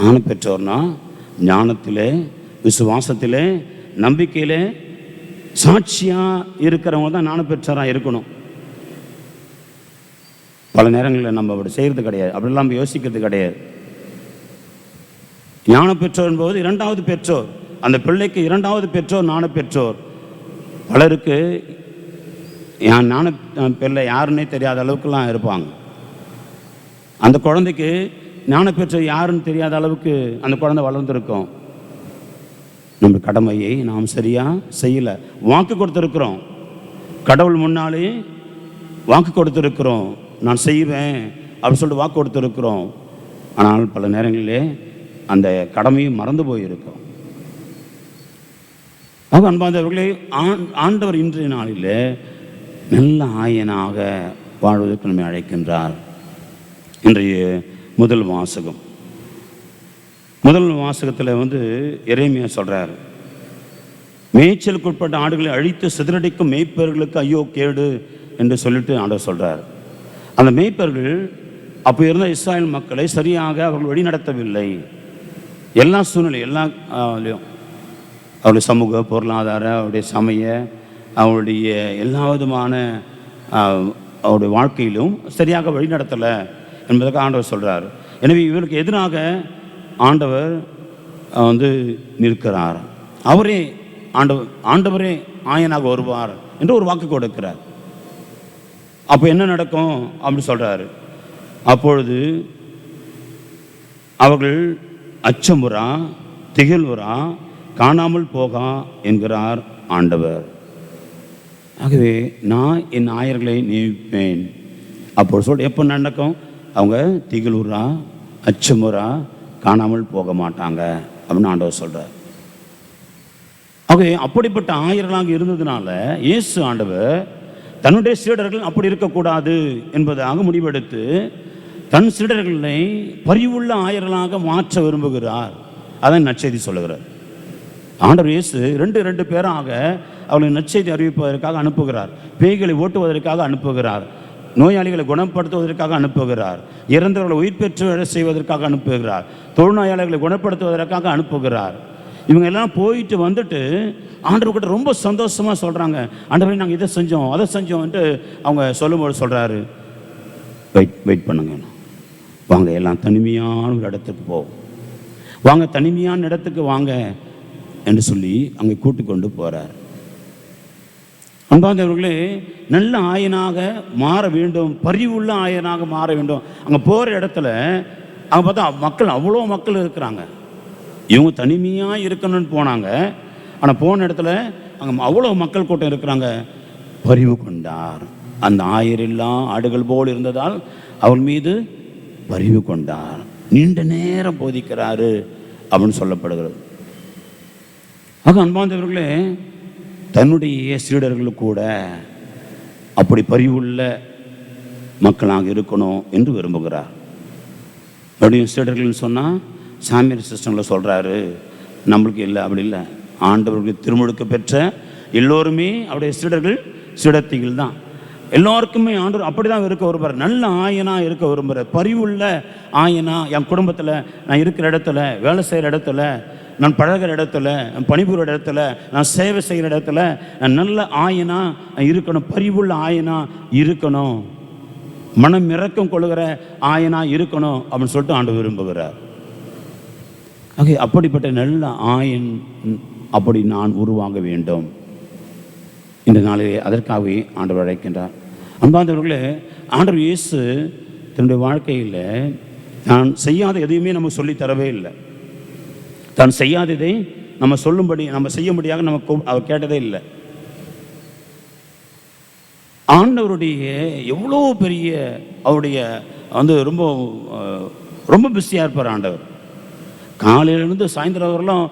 ஞான பெற்றோர்னா ஞானத்திலே, விசுவாசத்திலே, நம்பிக்கையிலே சாட்சியாக இருக்கிறவங்க தான் ஞான பெற்றோராக இருக்கணும். பல நேரங்களில் நம்ம அப்படி செய்கிறது கிடையாது, அப்படிலாம் நம்ம யோசிக்கிறது கிடையாது. ஞான பெற்றோர் என்பது 2வது பெற்றோர். அந்த பிள்ளைக்கு 2வது பெற்றோர் ஞான பெற்றோர். பலருக்கு என் ஞான பிள்ளை யாருன்னே தெரியாத அளவுக்குலாம் இருப்பாங்க. அந்த குழந்தைக்கு ஞான பெற்றோர் யாருன்னு தெரியாத அளவுக்கு அந்த குழந்தை வளர்ந்துருக்கும். நம்ம கடமையை நாம் சரியாக செய்யலை. வாக்கு கொடுத்துருக்குறோம், கடவுள் முன்னாலே வாக்கு கொடுத்துருக்குறோம், நான் செய்வேன் அப்படின்னு சொல்லிட்டு வாக்கு கொடுத்துருக்குறோம். ஆனால் பல நேரங்களிலே அந்த கடமையும் மறந்து போயிருக்கோம். அன்பார்ந்தவர்களே, ஆண்டவர் இன்றைய நாளில் நல்ல ஆயனாக வாழ்வதற்கு நம்மை அழைக்கின்றார். இன்றைய முதல் வாசகத்தில் எரேமியா சொல்கிறார், மேய்ச்சலுக்கு உட்பட்ட ஆடுகளை அழித்து சிதறடிக்கும் மேய்ப்பர்களுக்கு ஐயோ கேடு என்று சொல்லிட்டு ஆண்டவர் சொல்கிறார். அந்த மேய்ப்பர்கள் அப்போ இருந்த இஸ்ராயல் மக்களை சரியாக அவர்கள் வழிநடத்தவில்லை. எல்லா சூழ்நிலை எல்லாலையும் அவருடைய சமூக பொருளாதார அவருடைய சமய அவருடைய எல்லா விதமான அவருடைய வாழ்க்கையிலும் சரியாக வழிநடத்தலை என்பதற்கு ஆண்டவர் சொல்கிறார். எனவே இவருக்கு எதிராக ஆண்டவர் நிற்கிறார். அவரே ஆண்டவரே ஆயனாக வருவார் என்று ஒரு வாக்கு கொடுக்கிறார். அப்போ என்ன நடக்கும் அப்படின்னு சொல்கிறாரு. அப்பொழுது அவர்கள் அச்சமுறா திகழ்வுறா காணாமல் போகா என்கிறார் ஆண்டவர். ஆகவே நான் என் ஆயர்களை நியமிப்பேன். அப்போ எப்போ நடக்கும்? அவங்க திகழ்வுறா அச்சமுறா காணாமல் போக மாட்டாங்க அப்படின்னு ஆண்டவர் சொல்கிறார். ஆகவே அப்படிப்பட்ட ஆயர்களாக இருந்ததுனால இயேசு ஆண்டவர் தன்னுடைய சீடர்கள் அப்படி இருக்கக்கூடாது என்பதாக முடிவெடுத்து தன் சீடர்களை பரிவுள்ள ஆயர்களாக மாற்ற விரும்புகிறார். அதான் நற்செய்தி சொல்லுகிறார். ஆண்டவர் இயேசு ரெண்டு பேராக அவர்களை நற்செய்தி அறிவிப்பதற்காக அனுப்புகிறார். பேய்களை ஓட்டுவதற்காக அனுப்புகிறார். நோயாளிகளை குணப்படுத்துவதற்காக அனுப்புகிறார். இறந்தவர்களை உயிர் பெற்று செய்வதற்காக அனுப்புகிறார். தொழுநோயாளிகளை குணப்படுத்துவதற்காக அனுப்புகிறார். இவங்க எல்லாம் போயிட்டு வந்துட்டு ஆண்டவர்கிட்ட ரொம்ப சந்தோஷமாக சொல்கிறாங்க, ஆண்டவரே நாங்கள் இதை செஞ்சோம் அதை செஞ்சோம்ன்ட்டு அவங்க சொல்லும்போது சொல்கிறாரு, வெயிட் பண்ணுங்க, வாங்க எல்லாம் தனிமையான ஒரு இடத்துக்கு போவோம், வாங்க தனிமையான இடத்துக்கு வாங்க என்று சொல்லி அங்கே கூட்டு கொண்டு போகிறார். அன்பார்ந்தவர்களே, நல்ல ஆயனாக மாற வேண்டும், பரிவுள்ள ஆயனாக மாற வேண்டும். அங்கே போகிற இடத்துல அங்கே பார்த்தா அவ்வளோ மக்கள் இருக்கிறாங்க. இவங்க தனிமையாக இருக்கணும்னு போனாங்க. ஆனால் போன இடத்துல அங்கே அவ்வளோ மக்கள் கூட்டம் இருக்கிறாங்க. பரிவு கொண்டார். அந்த ஆயரெல்லாம் ஆடுகள் போல் இருந்ததால் அவள் மீது பரிவு கொண்டார். நீண்ட நேரம் போதிக்கிறாரு அப்படின்னு சொல்லப்படுகிறது. ஆக அன்பார்ந்தவர்களே, தன்னுடைய சீடர்கள் கூட அப்படி பரிவுள்ள மக்களாக இருக்கணும் என்று விரும்புகிறார். அப்படியும் சீடர்கள்னு சொன்னால் சாமியார் சிஸ்டமில் சொல்கிறாரு, நம்மளுக்கு இல்லை, அப்படி இல்லை. ஆண்டவர்களுக்கு திருமுழுக்கு பெற்ற எல்லோருமே அவருடைய சீடர்கள் சீடத்திகள் தான். எல்லோருக்குமே ஆண்டவர் அப்படி தான் இருக்க விரும்புகிறார். நல்ல ஆயனாக இருக்க விரும்புகிறார். பரிவுள்ள ஆயனா, என் குடும்பத்தில் நான் இருக்கிற இடத்துல, வேலை செய்கிற இடத்துல, நான் பழகிற இடத்துல, நான் பணிபுரிகிற இடத்துல, நான் சேவை செய்கிற இடத்துல நான் நல்ல ஆயனா இருக்கணும், பரிவுள்ள ஆயனா இருக்கணும், மனம் இறக்கம் கொள்ளுகிற ஆயனா இருக்கணும் அப்படின்னு சொல்லிட்டு ஆண்டவர் விரும்புகிறார். ஆக அப்படிப்பட்ட நல்ல ஆயன் அப்படி நான் உருவாக வேண்டும். இந்த நாளிலே அதற்காகவே ஆண்டவர் அழைக்கின்றார். அன்பார்ந்தவர்களே, ஆண்டவர் இயேசு தன்னுடைய வாழ்க்கையில் தான் செய்யாத எதையுமே நம்ம சொல்லித்தரவே இல்லை. தான் செய்யாததை நம்ம சொல்லும்படி, நம்ம செய்யும்படியாக நமக்கு அவர் கேட்டதே இல்லை. ஆண்டவருடைய எவ்வளோ பெரிய அவருடைய ரொம்ப ரொம்ப பிஸியாக இருப்பார் ஆண்டவர். காலையிலேருந்து சாயந்தரம் வரலாம்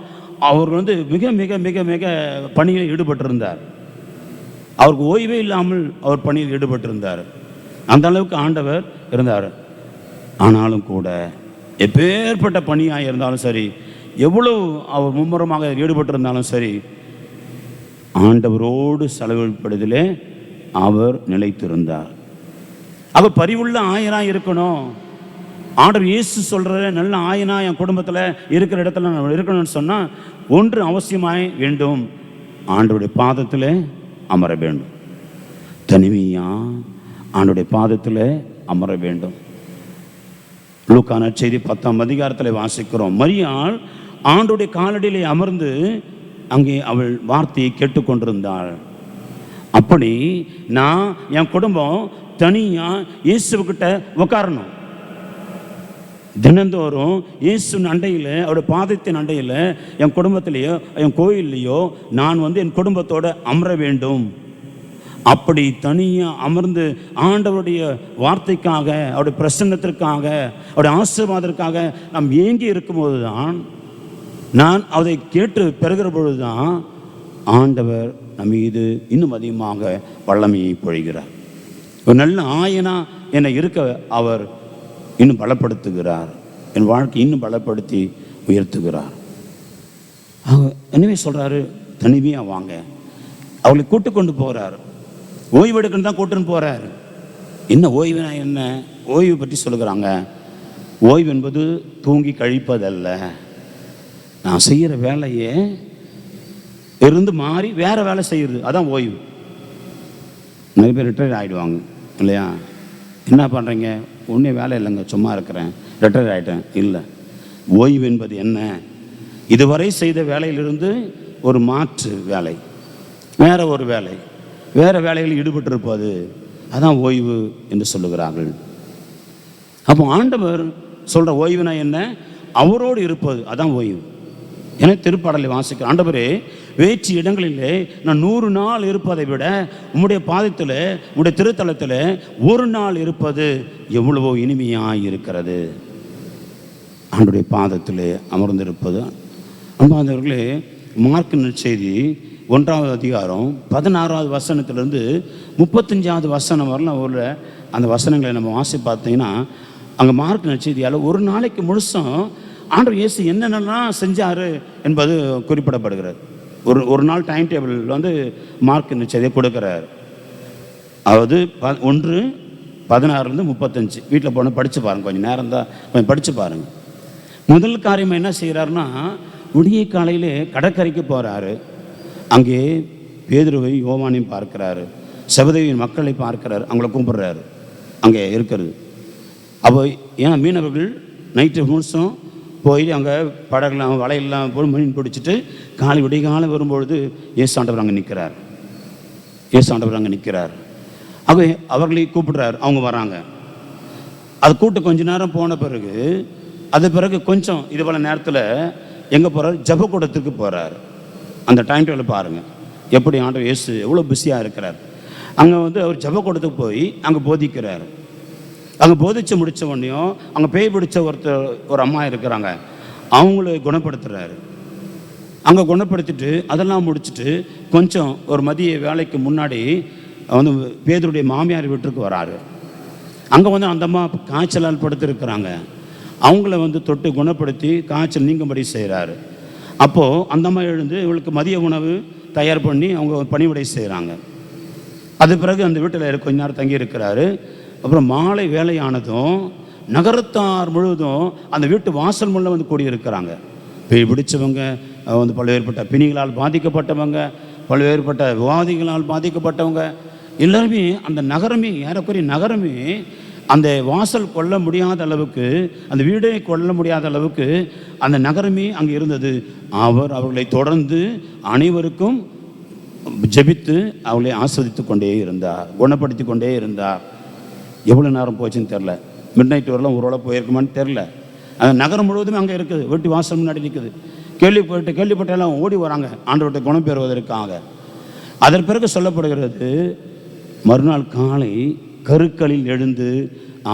அவர் மிக மிக மிக மிக பணியில் ஈடுபட்டிருந்தார். அவருக்கு ஓய்வே இல்லாமல் அவர் பணியில் ஈடுபட்டிருந்தார். அந்த அளவுக்கு ஆண்டவர் இருந்தார். ஆனாலும் கூட எப்பேற்பட்ட பணியாக இருந்தாலும் சரி, எவ்வளவு அவர் மும்முரமாக ஈடுபட்டிருந்தாலும் சரி, ஆண்டவரோடு செலவிடுவதிலே அவர் நிலைத்திருந்தார். அவர் பரிவுள்ள ஆயனாக இருக்கணும். ஆண்டவர் இயேசு சொல்கிற நல்ல ஆயனா என் குடும்பத்தில் இருக்கிற இடத்துல நான் இருக்கணும்னு சொன்னால் ஒன்று அவசியமாய் வேண்டும், ஆண்டவருடைய பாதத்தில் அமர வேண்டும். தனிமையாக ஆண்டவருடைய பாதத்தில் அமர வேண்டும். லூக்கா நற்செய்தி 10ஆம் அதிகாரத்தில் வாசிக்கிறோம். மரியாள் ஆண்டவருடைய காலடியிலே அமர்ந்து அங்கே அவள் வார்த்தையை கேட்டுக்கொண்டிருந்தாள். அப்படி நான் என் குடும்பம் தனியாக இயேசுக்கிட்ட உட்காரணும். தினந்தோறும் இயேசுவின் அண்டையில், அவருடைய பாதத்தின் அண்டையில், என் குடும்பத்திலேயோ என் கோயில்லையோ நான் என் குடும்பத்தோடு அமர வேண்டும். அப்படி தனியாக அமர்ந்து ஆண்டவருடைய வார்த்தைக்காக, அவருடைய பிரசன்னத்திற்காக, அவருடைய ஆசீர்வாதத்திற்காக நாம் ஏங்கி இருக்கும்போது தான், நான் அதை கேட்டு பெறுகிற பொழுது தான் ஆண்டவர் நம் மீது இன்னும் அதிகமாக வல்லமையை பொழிகிறார். ஒரு நல்ல ஆயனா என்னை இருக்க அவர் இன்னும் பலப்படுத்துகிறார். என் வாழ்க்கை இன்னும் பலப்படுத்தி உயர்த்துகிறார். எனவே சொல்கிறாரு, தனிமையாக வாங்க. அவங்களை கூட்டு கொண்டு போகிறார். ஓய்வு எடுக்கணும் தான் கூட்டுன்னு போகிறார். என்ன ஓய்வுனா என்ன? ஓய்வு பற்றி சொல்லுகிறாங்க. ஓய்வு என்பது தூங்கி கழிப்பதல்ல. நான் செய்கிற வேலையே இருந்து மாறி வேற வேலை செய்கிறது, அதான் ஓய்வு. நிறைய பேர் ரிட்டையர் ஆகிடுவாங்க இல்லையா? என்ன பண்ணுறீங்க? ஒன்றும் வேலை இல்லைங்க, சும்மா இருக்கிறேன், ரிட்டையர் ஆகிட்டேன். இல்லை, ஓய்வு என்பது என்ன? இதுவரை செய்த வேலையிலிருந்து ஒரு மாற்று வேலை, வேற ஒரு வேலை, வேற வேலைகளில் ஈடுபட்டிருப்பது, அதான் ஓய்வு என்று சொல்லுகிறார்கள். அப்போ ஆண்டவர் சொல்கிற ஓய்வுனா என்ன? அவரோடு இருப்பது, அதான் ஓய்வு. என திருப்பாடலை வாசிக்க, ஆண்டவரே வேற்று இடங்களிலே நான் 100 நாள் இருப்பதை விட உம்முடைய பாதத்தில், உம்முடைய திருத்தலத்தில் ஒரு நாள் இருப்பது எவ்வளவோ இனிமையாக இருக்கிறது. ஆண்டுடைய பாதத்தில் அமர்ந்திருப்பது. அன்பார்ந்தவர்களே, மார்க் நற்செய்தி 1ஆம் அதிகாரம் 16ஆவது வசனத்திலிருந்து 35ஆவது வசனம் வரலாம் உள்ள அந்த வசனங்களை நம்ம வாசி பார்த்தீங்கன்னா, அங்கே மார்க் நற்செய்தியால் ஒரு நாளைக்கு முழுசும் ஆண்டவர் இயேசு என்னென்னலாம் செஞ்சார் என்பது குறிப்பிடப்படுகிறது. ஒரு நாள் டைம் டேபிள் மார்க் நற்செய்தியை கொடுக்குறார். அதாவது 1:16 35 வீட்டில் போனால் படித்து பாருங்கள், கொஞ்சம் நேரம் தான், கொஞ்சம் படித்து பாருங்கள். முதல் காரியம் என்ன செய்கிறாருன்னா, விடிய காலையிலே கடற்கரைக்கு போகிறாரு. அங்கே பேதுருவை யோவானையும் பார்க்கிறாரு, செபதேவியின் மக்களை பார்க்கிறாரு, அவங்கள கும்பிட்றாரு அங்கே இருக்கிறது. அப்போ ஏன் மீனவர்கள் நைட்டு முழுசும் போய் அங்கே படகுலாம் வலையெல்லாம் போய் மீன் பிடிச்சிட்டு விடிய காலம் வரும்பொழுது இயேசு ஆண்டவர் அங்கே நிற்கிறார். இயேசு ஆண்டவர் அங்கே நிற்கிறார். அப்போ அவர்களை கூப்பிடுறாரு, அவங்க வராங்க. அது கூட்டு கொஞ்ச நேரம் போன பிறகு, அது பிறகு கொஞ்சம் இது போல நேரத்தில் எங்கே போகிறார்? ஜெபக்கூடத்துக்கு போகிறார். அந்த டைம் டேபிள் பாருங்கள் எப்படி ஆண்டவர் இயேசு எவ்வளோ பிஸியாக இருக்கிறார். அங்கே அவர் ஜெபக்கூடத்துக்கு போய் அங்கே போதிக்கிறார். அங்கே போதிச்சு முடித்த உடனேயும் அங்கே பேய் பிடிச்ச ஒரு அம்மா இருக்கிறாங்க, அவங்கள குணப்படுத்துகிறாரு. அங்கே குணப்படுத்திட்டு அதெல்லாம் முடிச்சுட்டு கொஞ்சம் ஒரு மதிய வேலைக்கு முன்னாடி பேதுருடைய மாமியார் வீட்டுக்கு வராரு. அங்கே அந்த அம்மா காய்ச்சலால் படுத்திருக்கிறாங்க. அவங்கள தொட்டு குணப்படுத்தி காய்ச்சல் நீங்கும்படி செய்கிறாரு. அப்போது அந்த அம்மா எழுந்து இவளுக்கு மதிய உணவு தயார் பண்ணி அவங்க பணிவிடை செய்கிறாங்க. அது பிறகு அந்த வீட்டில் கொஞ்ச நேரம் தங்கி இருக்கிறாரு. அப்புறம் மாலை வேலையானதும் நகரத்தார் முழுவதும் அந்த வீட்டு வாசல் முள்ள கூடியிருக்கிறாங்க. பேய் பிடிச்சவங்க, பல்வேறுபட்ட பிணிகளால் பாதிக்கப்பட்டவங்க, பல்வேறுபட்ட விவாதிகளால் பாதிக்கப்பட்டவங்க எல்லாருமே, அந்த நகரமே, ஏறக்குறைய நகரமே அந்த வாசல் கொள்ள முடியாத அளவுக்கு, அந்த வீடை கொள்ள முடியாத அளவுக்கு அந்த நகரமே அங்கே இருந்தது. அவர்களை தொடர்ந்து அனைவருக்கும் ஜெபித்து அவளை ஆஸ்வதித்து கொண்டே இருந்தார், குணப்படுத்தி கொண்டே இருந்தார். எவ்வளோ நேரம் போச்சுன்னு தெரில, மிட் நைட் வரலாம் ஒரு வேளை போயிருக்குமான்னு தெரில. அந்த நகரம் முழுவதுமே அங்கே இருக்குது, வீட்டு வாசல் முன்னாடி நிற்குது. கேள்விப்பட்டெல்லாம் ஓடி வராங்க ஆண்டவர்கிட்ட குணம் பெறுவதற்காக. அதன் பிறகு சொல்லப்படுகிறது, மறுநாள் காலை கருக்களில் எழுந்து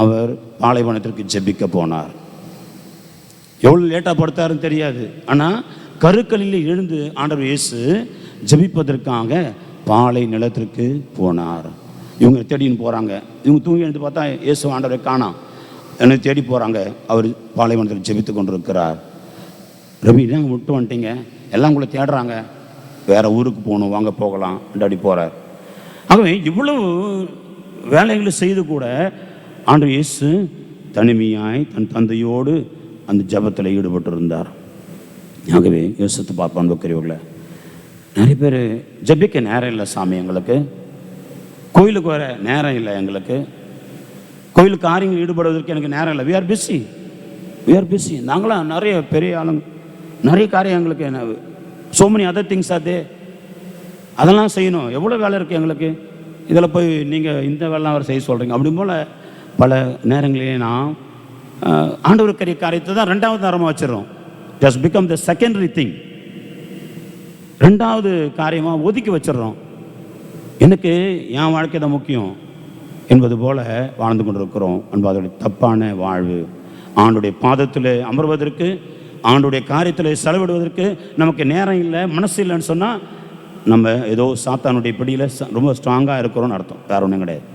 அவர் பாலைவனத்திற்கு ஜெபிக்க போனார். எவ்வளோ லேட்டாக படுத்தாருன்னு தெரியாது, ஆனால் கருக்களில் எழுந்து ஆண்டவர் இயேசு ஜெபிப்பதற்காக பாலை நிலத்திற்கு போனார். இவங்க தேடின்னு போகிறாங்க. இவங்க தூங்கி எழுந்து பார்த்தா இயேசு ஆண்டவரை காணோம். என்னை தேடி போகிறாங்க. அவர் பாலைவனத்தில் ஜெபித்து கொண்டிருக்கிறார். ரவி, நாங்கள் விட்டு வந்துட்டீங்க, எல்லாம் உங்களை தேடுறாங்க, வேறு ஊருக்கு போகணும், வாங்க போகலாம் அப்படி போகிறார். ஆகவே இவ்வளவு வேலைகளை செய்து கூட ஆண்டவர் இயேசு தனிமையாய் தன் தந்தையோடு அந்த ஜெபத்தில் ஈடுபட்டிருந்தார். ஆகவே யோசித்து பார்ப்பான் பக்கரியவர்களை, நிறைய பேர் ஜெபிக்க நேரம் இல்லை சாமி, எங்களுக்கு கோயிலுக்கு வர நேரம் இல்லை, எங்களுக்கு கோயிலுக்கு காரியங்கள் ஈடுபடுவதற்கு எனக்கு நேரம் இல்லை. We are busy. நாங்களாம் நிறைய பெரிய ஆளுங்க, நிறைய காரியம் எங்களுக்கு, so many other things are there, அதெல்லாம் செய்யணும், எவ்வளோ வேலை இருக்குது எங்களுக்கு, இதில் போய் நீங்கள் இந்த வேலைலாம் அவர் செய்ய சொல்கிறீங்க. அப்படி போல் பல நேரங்களிலே நான் ஆண்டவருக்குரிய காரியத்தை தான் 2வது நேரமாக வச்சிடறோம். Just become the secondary thing, 2வது காரியமாக ஒதுக்கி வச்சிடறோம். எனக்கு என் வாழ்க்கை தான் முக்கியம் என்பது போல வாழ்ந்து கொண்டிருக்கிறோம். அன்பாதோடைய தப்பான வாழ்வு. ஆண்டுடைய பாதத்தில் அமர்வதற்கு, ஆண்டுடைய காரியத்தில் செலவிடுவதற்கு நமக்கு நேரம் இல்லை, மனசு இல்லைன்னு சொன்னால் நம்ம ஏதோ சாத்தானுடைய பிடியில் ரொம்ப ஸ்ட்ராங்காக இருக்கிறோன்னு அர்த்தம், வேற ஒன்றும் கிடையாது.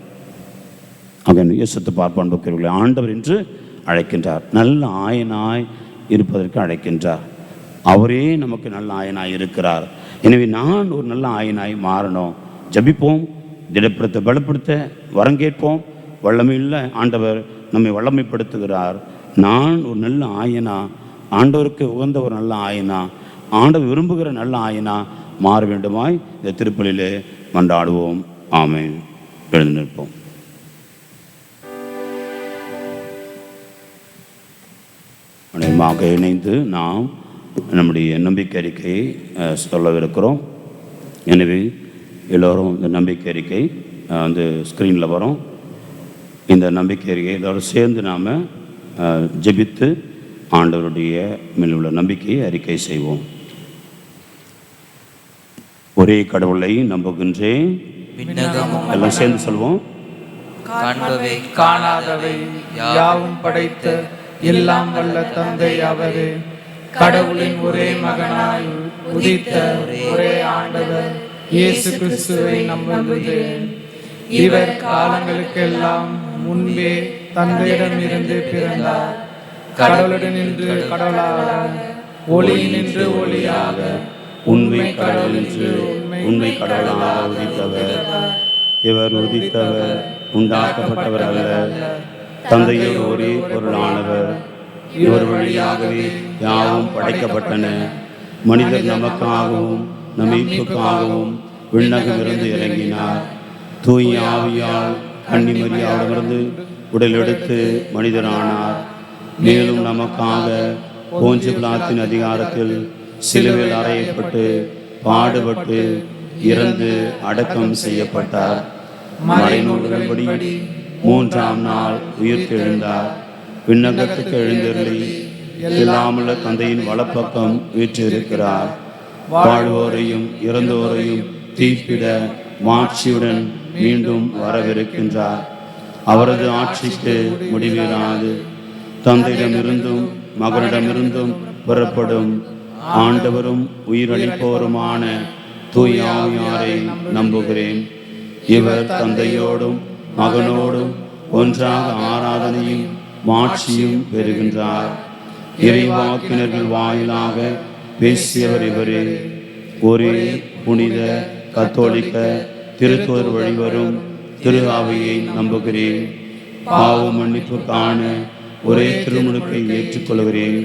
ஆக யோசித்து பார்ப்பான் பக்தர்களை ஆண்டவர் என்று அழைக்கின்றார். நல்ல ஆயனாய் இருப்பதற்கு அழைக்கின்றார். அவரே நமக்கு நல்ல ஆயனாய் இருக்கிறார். எனவே நான் ஒரு நல்ல ஆயனாய் மாறணும். ஜபிப்போம், திடப்படுத்த பலப்படுத்த வரம் கேட்போம். வல்லமையுள்ள ஆண்டவர் நம்மை வல்லமைப்படுத்துகிறார். நான் ஒரு நல்ல ஆயனா, ஆண்டவருக்கு உகந்த ஒரு நல்ல ஆயனா, ஆண்டவர் விரும்புகிற நல்ல ஆயனா மாற வேண்டுமாய் இந்த திருப்பலியிலே மன்றாடுவோம். ஆமென். எழுந்து நிற்போம். அனைவருமாக இணைந்து நாம் நம்முடைய நம்பிக்கை அறிக்கையை சொல்லவிருக்கிறோம். எனவே எல்லோரும் இந்த நம்பிக்கை அறிக்கை ஸ்க்ரீனில் வரும். இந்த நம்பிக்கை அறிக்கை எல்லோரும் சேர்ந்து நாம் ஜெபித்து ஆண்டவருடைய மேல் உள்ள நம்பிக்கையை அறிக்கை செய்வோம். ஒரே கடவுளை நம்புகின்றேன். எல்லாம் சேர்ந்து சொல்வோம். காண்பவை காணாதவை யாவும் படைத்த எல்லாம் வல்ல தந்தை அவரே, கடவுளின் ஒரே மகனாய் உதித்த ஒரே ஆண்டவர் இயேசு கிறிஸ்துவை நம்புகிறேன். இவர் காலங்களுக்கெல்லாம் முன்பே தந்தையிடம் இருந்து பிறந்தார். கடவுளுடன் நின்று கடவுளாக, ஒளியினின்று ஒளியாக, உண்மை கடவுள் என்று உண்மை கடவுளாக உதித்தவர். இவர் உதித்தவர் உண்டாக்கப்பட்டவர் அல்ல, தந்தையோடு ஒரே பொருளானவர். இவர் வழியாகவே யாவும் படைக்கப்பட்டன. மனிதர் நமக்காகவும் நம்மைக்காகவும் விண்ணகமிருந்து இறங்கினார். தூய ஆவியால் கன்னிமரியாவிடமிருந்து உடல் எடுத்து மனிதரானார். மேலும் நமக்காக போஞ்சு பிலாத்தின் அதிகாரத்தில் சிலுவையில் அறையப்பட்டு பாடுபட்டு இறந்து அடக்கம் செய்யப்பட்டார். மறைநூல்களின்படி 3ஆம் நாள் உயிர்த்தெழுந்தார். விண்ணகத்துக்கு எழுந்தருளி இல்லாமல்ல தந்தையின் வலப்பக்கம் வீற்றிருக்கிறார். வாழ்வோரையும் இறந்தோரையும் தீர்ப்பிட மாட்சியுடன் மீண்டும் வரவிருக்கின்றார். அவரது ஆட்சிக்கு முடிவிராது. தந்தையிடமிருந்தும் மகனிடமிருந்தும் புறப்படும் ஆண்டவரும் உயிரளிப்போருமான தூய ஆவியாரை நம்புகிறேன். இவர் தந்தையோடும் மகனோடும் ஒன்றாக ஆராதனையும் மாட்சியும் பெறுகின்றார். இறைவாக்கினர்கள் வாயிலாக பேசியவர் இவரே. ஒரே புனித கத்தோலிக்க திருத்தூதர் வழிவரும் திரு ஆவியை நம்புகிறேன். பாவ மன்னிப்பு காண ஒரே திருமுழுக்கை ஏற்றுக்கொள்கிறேன்.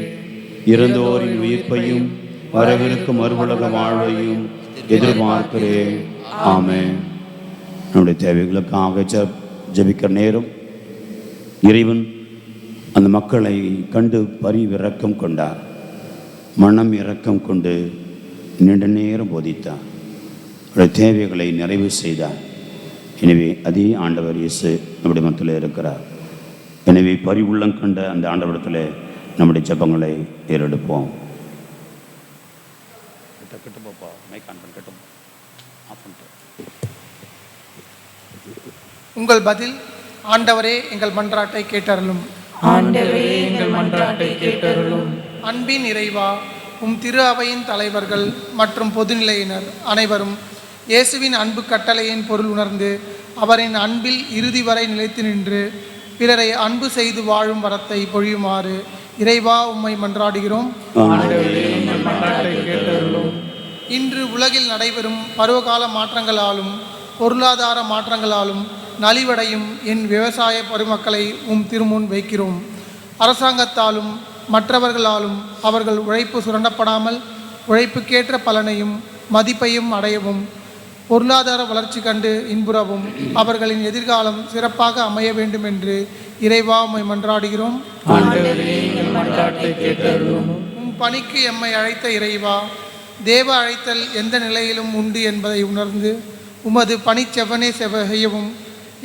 இறந்தோரின் உயிர்ப்பையும் வரவிருக்கும் மறுவுலக வாழ்வையும் எதிர்பார்க்கிறேன். ஆமென். நம்முடைய தேவைகளுக்காக ஜெபிக்கிற நேரம் இறைவன் அந்த மக்களை கண்டு பரிவிரக்கம் கொண்டார். மனம் இரக்கம் கொண்டு நீண்ட நேரம் போதித்தார். அவருடைய தேவைகளை நிறைவு செய்தார். எனவே அதே ஆண்டவர் இயேசு நம்முடைய மத்தியில் இருக்கிறார். எனவே பரிவுள்ளம் கண்ட அந்த ஆண்டவரத்தில் நம்முடைய ஜெபங்களை ஏறெடுப்போம். உங்கள் பதில்: ஆண்டவரே எங்கள் மன்றாட்டை கேட்டருளும். ஆண்டவரே எங்கள் மன்றாட்டை கேட்டருளும். அன்பின் இறைவா, உம் திரு அவையின் தலைவர்கள் மற்றும் பொதுநிலையினர் அனைவரும் இயேசுவின் அன்பு கட்டளையின் பொருள் உணர்ந்து அவரின் அன்பில் இறுதி வரை நிலைத்து நின்று பிறரை அன்பு செய்து வாழும் வரத்தை பொழியுமாறு இறைவா உம்மை மன்றாடுகிறோம். ஆண்டவரே எங்கள் மன்றாட்டை கேட்டருளும். இன்று உலகில் நடைபெறும் பருவகால மாற்றங்களாலும் பொருளாதார மாற்றங்களாலும் நலிவடையும் என் விவசாய பெருமக்களை உம் திருமுன் வைக்கிறோம். அரசாங்கத்தாலும் மற்றவர்களாலும் அவர்கள் உழைப்பு சுரண்டப்படாமல் உழைப்புக்கேற்ற பலனையும் மதிப்பையும் அடையவும், பொருளாதார வளர்ச்சி கண்டு இன்புறவும், அவர்களின் எதிர்காலம் சிறப்பாக அமைய வேண்டும் என்று இறைவா உம்மை மன்றாடுகிறோம். உம் பணிக்கு எம்மை அழைத்த இறைவா, தேவ அழைத்தல் எந்த நிலையிலும் உண்டு என்பதை உணர்ந்து உமது பணிச்செவனே செய்யவும்,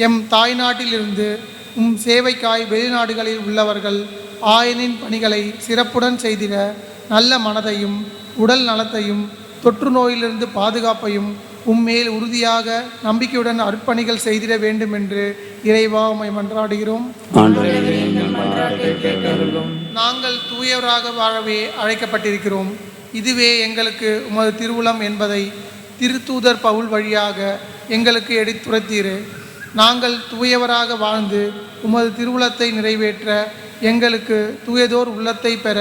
எம் தாய்நாட்டிலிருந்து உம் சேவைக்காய் வெளிநாடுகளில் உள்ளவர்கள் ஆயனின் பணிகளை சிறப்புடன் செய்திட நல்ல மனதையும் உடல் நலத்தையும் தொற்று நோயிலிருந்து பாதுகாப்பையும் உம்மேல் உறுதியாக நம்பிக்கையுடன் அர்ப்பணிகள் செய்திட வேண்டும் என்று இறைவா உம்மை மன்றாடுகிறோம். நாங்கள் தூயவராக வாழவே அழைக்கப்பட்டிருக்கிறோம். இதுவே எங்களுக்கு உமது திருவுளம் என்பதை திருத்தூதர் பவுல் வழியாக எங்களுக்கு எடுத்துரைத்தீரே. நாங்கள் தூயவராக வாழ்ந்து உமது திருவுளத்தை நிறைவேற்ற எங்களுக்கு தூயதோர் உள்ளத்தை பெற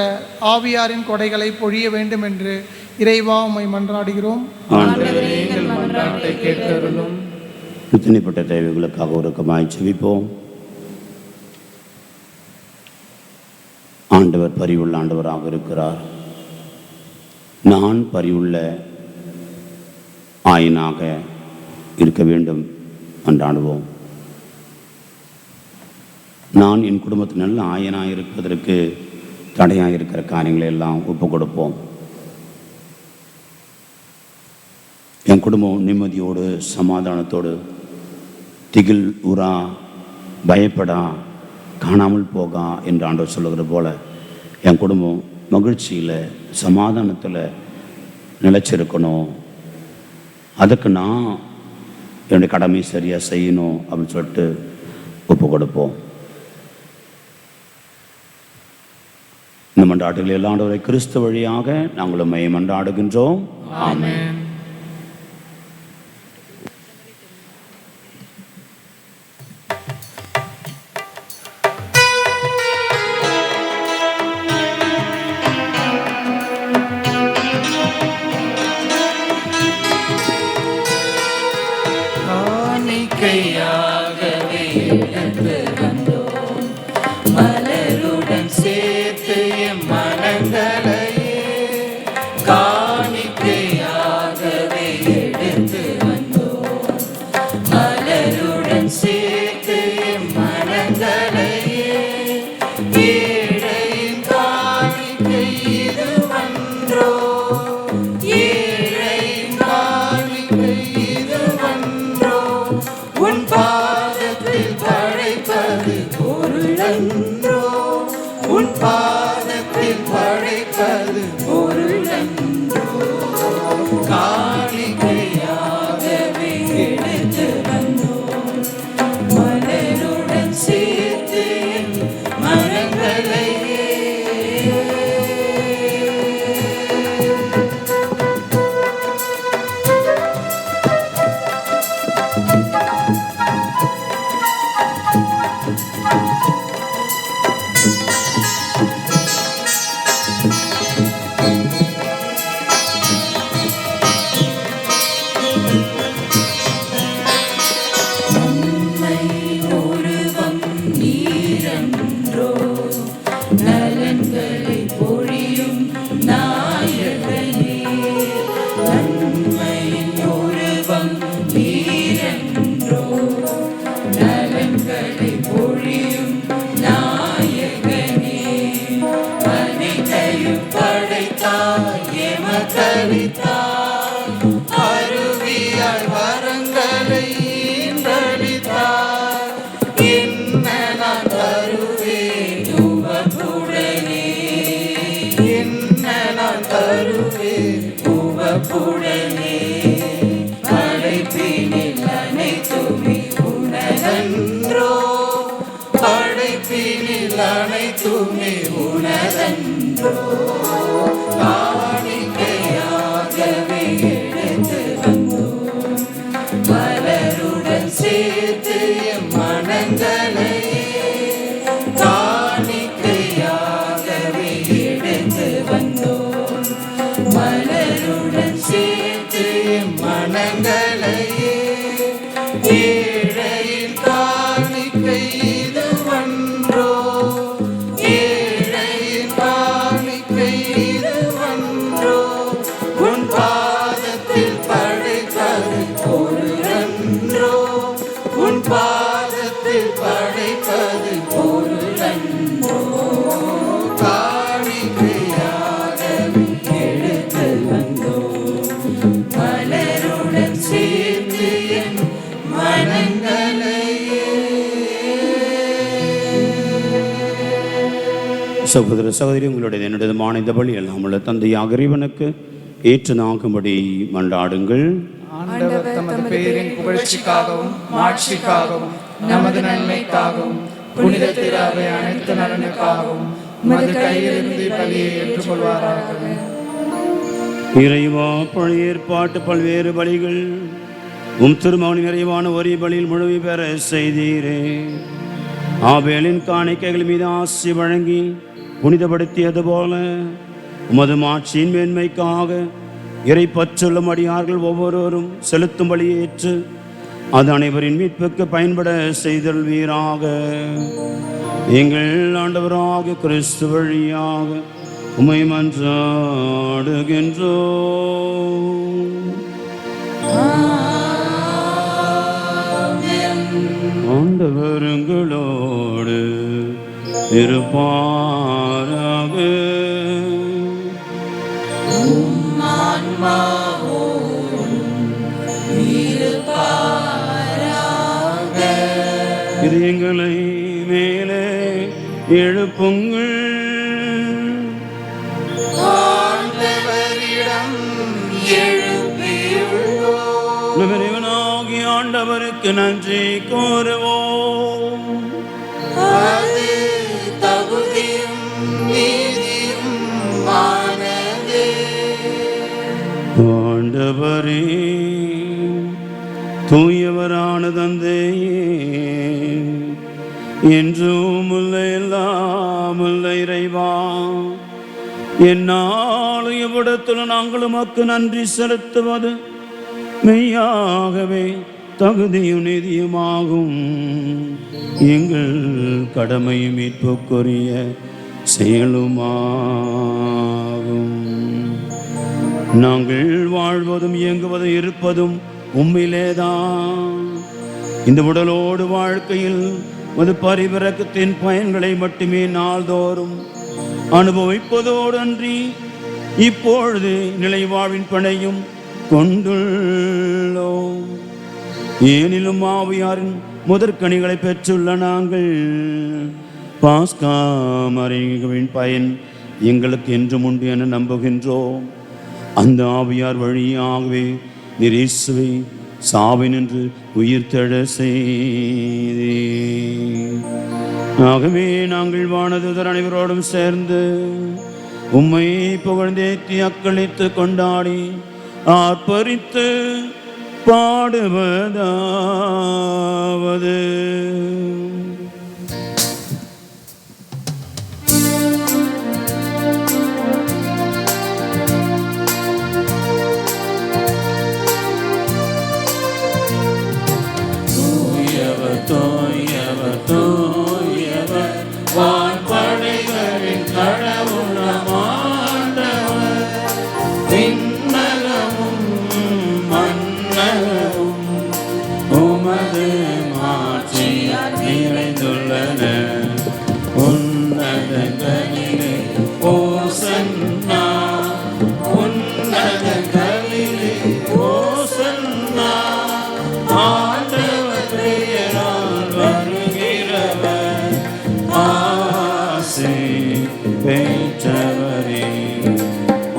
ஆவியாரின் கொடைகளை பொழிய வேண்டும் என்று இறைவா உம்மை மன்றாடுகிறோம். ஆண்டவரே எங்கள் மன்றாட்டை கேட்டருளும். தனிப்பட்ட தேவைகளுக்காக உருக்கமாய் செபிப்போம். ஆண்டவர் பரிவுள்ள ஆண்டவராக இருக்கிறார். நான் பரிவுள்ள ஆயனாக இருக்க வேண்டும் என்றாடுவோம். நான் என் குடும்பத்தில் நல்ல ஆயனாக இருப்பதற்கு தடையாக இருக்கிற காரியங்களை எல்லாம் ஒப்பு கொடுப்போம். என் குடும்பம் நிம்மதியோடு சமாதானத்தோடு திகில் உறா பயப்படா காணாமல் போகா என்று ஆண்டவர் சொல்லுகிற போல என் குடும்பம் மகிழ்ச்சியில் சமாதானத்தில் நிலைச்சிருக்கணும். அதுக்கு நான் என்னுடைய கடமை சரியாக செய்யணும் அப்படின்னு சொல்லிட்டு ஒப்பு கொடுப்போம். இந்த மன்றாட்டுகள் எல்லா ஆண்டவரை கிறிஸ்து வழியாக நாங்கள் உம்மை மன்றாடுகின்றோம். ஆமென். காணிக்கையாகவே எடுத்து வந்தோம், மலருடன் சேர்த்து எம் மனங்களையே காணிக்கையாகவே எடுத்து வந்தோம், மலருடன் சேர்த்து எம் மனங்களையே ஏழையின் காணிக்கை இதுவன்றோ, ஏழையின் காணிக்கை இதுவன்றோ, உன் பாதத்தில் படைப்பது பொருளன்றோ, உன் பாதத்தில் படைப்பது பொருளன்றோ, காணிக்கையாகவே எடுத்து வந்தோம், மலருடன் சேர்த்து என் மனங்களையே. நன்மை உருவம் நீரன்றோ, நலன்களை பொழியும் நாயகனே, நன்மையின் உருவம் நீரன்றோ, நலன்களை பொழியும் நாயகனே, அனைத்தையும் படைத்தாய் எமக்களித்தாய், அருவியாய் வரங்களை ஈன்றளித்தாய், என்ன நான் தருவேன் உவப்புடனே, என்ன நான் தருவேன் உவப்புடனே, படைப்பினில் அனைத்துமே உனதன்றோ, படைப்பினில் அனைத்துமே உனதன்றோ, காணிக்கையாகவே எடுத்து வந்தோம், மலருடன் சேர்த்து எம் மனங்களையே காணிக்கையாகவே எடுத்து வந்தோம், மலருடன் சேர்த்து எம் மனங்களையே ஏழையின் காணிக்கை இதுவன்றோ, ஏழையின் காணிக்கை இதுவன்றோ, உன் பாதத்தில் படைப்பது பொருளன்றோ, உன் பாதத்தில் படைப்பது பொருளன்றோ, காணிக்கையாகவே எடுத்து வந்தோம், மலருடன் சேர்த்து என் மனங்களையே. சகோதர சகோதரி, உங்களுடைய என்னுடையமான இந்த பலி எல்லாம் உள்ள தந்தையாக இறைவனுக்கு ஏற்றதாகும்படி மன்றாடுங்கள். ஆண்டவர் தமது பெயரின் புகழ்ச்சிக்காகவும் மாட்சிக்காகவும் நமது நன்மைக்காகவும் புனித திரு அவை அனைத்து நலனுக்காகவும் உமது கையிலிருந்து பலியை ஏற்றுக்கொள்வாராக. இறைவா, பழைய ஏற்பாட்டு பல்வேறு பலிகள் உம் திருமகன் நிறைவான ஒரே பலியில் முழுமை பெற செய்தீரே. ஆபேலின் காணிக்கைகள் மீது ஆசி வழங்கி புனிதப்படுத்தியது போல உமது மாட்சியின் மேன்மைக்காக இறை பற்றுள்ள அடியார்கள் ஒவ்வொருவரும் செலுத்தும் பலியை ஏற்று அது அனைவரின் மீட்புக்கு பயன்பட செய்தல்வீராக. எங்கள் ஆண்டவராக கிறிஸ்து வழியாக உம்மை மன்றாடுகின்றோம். ஆண்டவருங்களோடு இருப்பாராக. இதயங்களை மேலே எழுப்புங்கள். இறைவனாகிய ஆண்டவருக்கு நன்றி கூறுவோம். ஆண்டவரே, தூயவரான தந்தையே, என்றும் உள்ள எல்லாம் உள்ள இறைவா, என்னாலும் எவ்விடத்தில் நாங்கள் உமக்கு நன்றி செலுத்துவது மெய்யாகவே தகுதியும் நீதியுமாகும். எங்கள் கடமையும் மீட்புக்குரிய செயலுமாகும். நாங்கள் வாழ்வதும் இயங்குவதும் இருப்பதும் உம்மிலேதான். இந்த உடலோடு வாழ்க்கையில் ஒரு பரிவிரக்கத்தின் பயன்களை மட்டுமே நாள்தோறும் அனுபவிப்பதோடு அன்றி இப்பொழுது நிலை வாழ்வின் பணையும் கொண்டுள்ளோம். ஏனிலும் ஆவியாரின் முதற்கனிகளை பெற்றுள்ள நாங்கள் பாஸ்கா மறைவின் பயன் எங்களுக்கு என்றும் உண்டு என நம்புகின்றோம். அந்த ஆவியார் வழியாகவே நீர் இயேசுவை சாவினின்று உயிர்த்தெழ செய்தே. ஆகவே நாங்கள் வானதூதர் அனைவரோடும் சேர்ந்து உம்மை புகழ்ந்தேத்தி அக்களித்து கொண்டாடி ஆர்ப்பரித்து பாடுவதாவது: தூயவர் தூயவர் தூயவர் வான்படைகளின் கடவுளமாண்டவர், விண்ணகமும் மண்ணகமும் உமது மாட்சியால் நிறைந்துள்ளன. உன்னதங்களிலே ஓசன்னா, உன்னதங்களிலே ஓசன்னா. ஆண்டவர் பெயரால் வருகிறவர் ஆசி பெற்றவரே.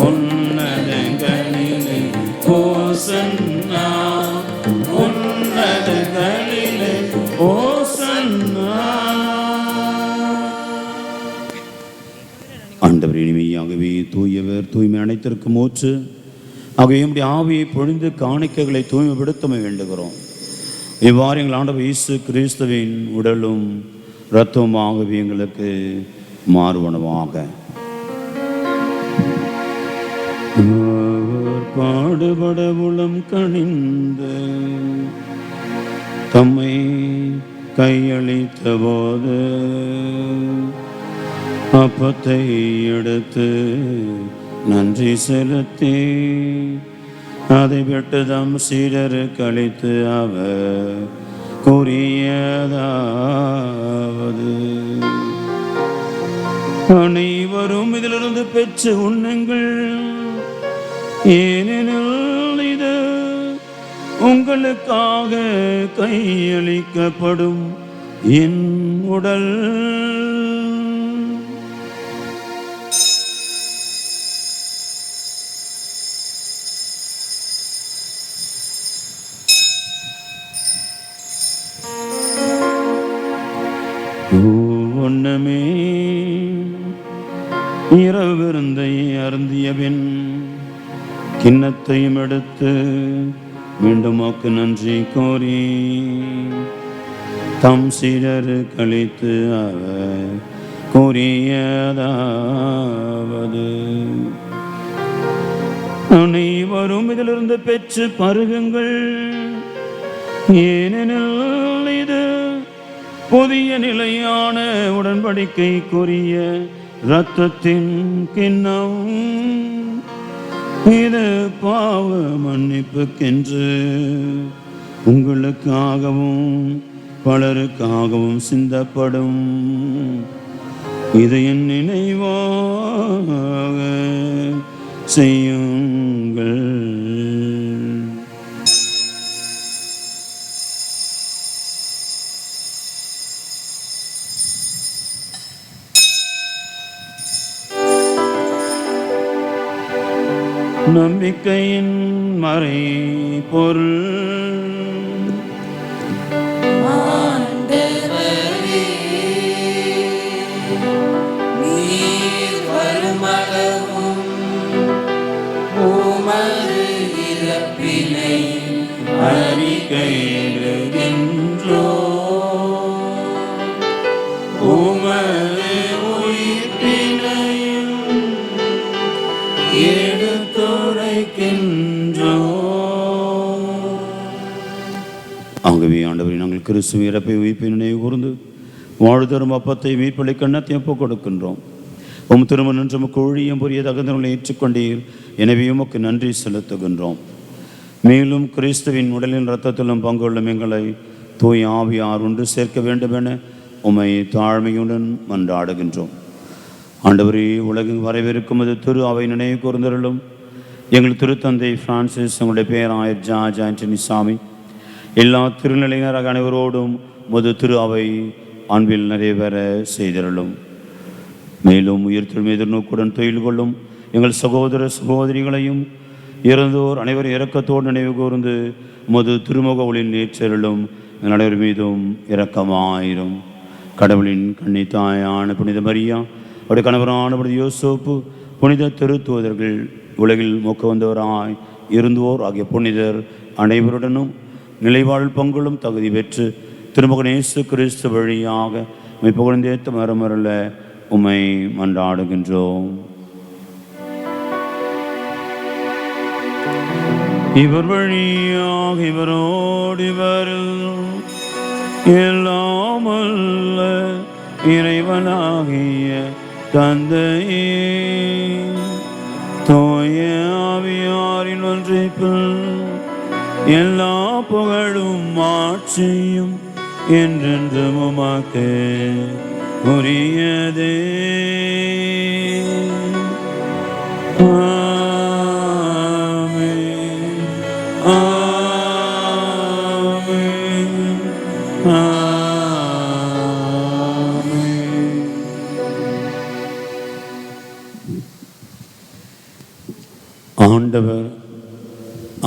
உன்னதங்களிலே ஓசன்னா, உன்னதங்களிலே ஓசன்னா. ஆண்டவர் இனிமையாகவே தூயவர், தூய்மை அனைத்திற்கும் ஊற்று. ஆகவே நம்முடைய ஆவியை பொழிந்து காணிக்கைகளை தூய்மைப்படுத்த வேண்டுகிறோம். இவ்வாறு எங்கள் ஆண்டவர் இயேசு கிறிஸ்துவின் உடலும் இரத்தமாகவே எங்களுக்கு மாறுவனவாக. பாடுபட உளம் கனிந்து தம்மை கையளித்த போது அப்பத்தை எடுத்து நன்றி செலுத்தி அதை விட்டு தம் சீடருக்கு அளித்து அவர் கூறியதாவது: அனைவரும் இதிலிருந்து பெற்று உண்ணுங்கள், ஏனெனில் இது உங்களுக்காக கையளிக்கப்படும் என் உடல். ஒன்னமே இரவு விருந்தை அருந்தியபின் கிண்ணத்தையும் எடுத்து மீண்டும் உமக்கு நன்றி கோரி தம் சீடருக்கு அளித்து அவர் கூறியதாவது: அனைவரும் இதிலிருந்து பெற்று பருகுங்கள், ஏனெனில் இது புதிய நிலையான உடன்படிக்கைக்குரிய இரத்தத்தின் கிண்ணம். இது பாவ மன்னிப்புக்கென்று உங்களுக்காகவும் பலருக்காகவும் சிந்தப்படும். இது என் நினைவாக செய்யுங்கள். நம்பிக்கையின் மறை பொருள். நீர் வருமளவும் உமது இறப்பினை அறிக்கையிடுகின்றோம், உமது உயிர்ப்பினையும் எடுத்துரைக்கின்றோம். ஆகவே ஆண்டவரை நாங்கள் கிறிஸ்துவ இறப்பை உயிர்ப்பை நினைவு கூர்ந்து வாழ் தரும் அப்பத்தை மீட்பளை கண்ணத்தை ஒப்புக் கொடுக்கின்றோம். உம் திருமணம் என்று உமக்கு ஊழியம் புரிய தகுந்தவர்களை ஏற்றுக்கொண்டீர், எனவே உமக்கு நன்றி செலுத்துகின்றோம். மேலும் கிறிஸ்துவின் உடலின் இரத்தத்திலும் பங்குள்ளும் எங்களை தூய் ஆவியார் ஒன்று சேர்க்க வேண்டும் என உம்மை தாழ்மையுடன் மன்றாடுகின்றோம். ஆண்டவரே, உலகில் வரவிருக்கும் அது திரு அவை நினைவு கூர்ந்தருளும். எங்கள் திருத்தந்தை பிரான்சிஸ், உங்களுடைய பேராயர் ஜார்ஜ் ஆண்டனி சாமி, எல்லா திருநிலையினராக அனைவரோடும் முது திரு அவை அன்பில் நிறைவேற செய்தருளும். மேலும் உயிர்த்தெழும் எதிர்நோக்குடன் தொழில் கொள்ளும் எங்கள் சகோதர சகோதரிகளையும் இறந்தோர் அனைவரும் இரக்கத்தோடு நினைவு கூர்ந்து முது திருமுக ஒளியில் நேற்றருளும். எங்கள் அனைவர் மீதும் இரக்கமாயிரும். கடவுளின் கன்னித்தாயான புனித மரியா, அவருடைய கணவரான புனித யோசேப்பு, புனித திருத்தூதர்கள், உலகில் மூக்க வந்தவராய் இருந்தோர் ஆகிய புனிதர் அனைவருடனும் நிலைவாழ் பங்குகளும் தகுதி பெற்று திருமகன் இயேசு கிறிஸ்து வழியாக உம்மை புகழ்ந்தேத்த மரமரல உம்மை மன்றாடுகின்றோம். இவர் வழியாக இவரோடு இவரில் எல்லாம் அல்ல இறைவனாகிய தந்தையே, தூய ஆவியாரின் ஒன்றைப்பில் எல்லா புகழும் ஆட்சியும் என்றென்றும் உமக்கு உரியதே. ஆமென், ஆமென், ஆமென். ஆண்டவர்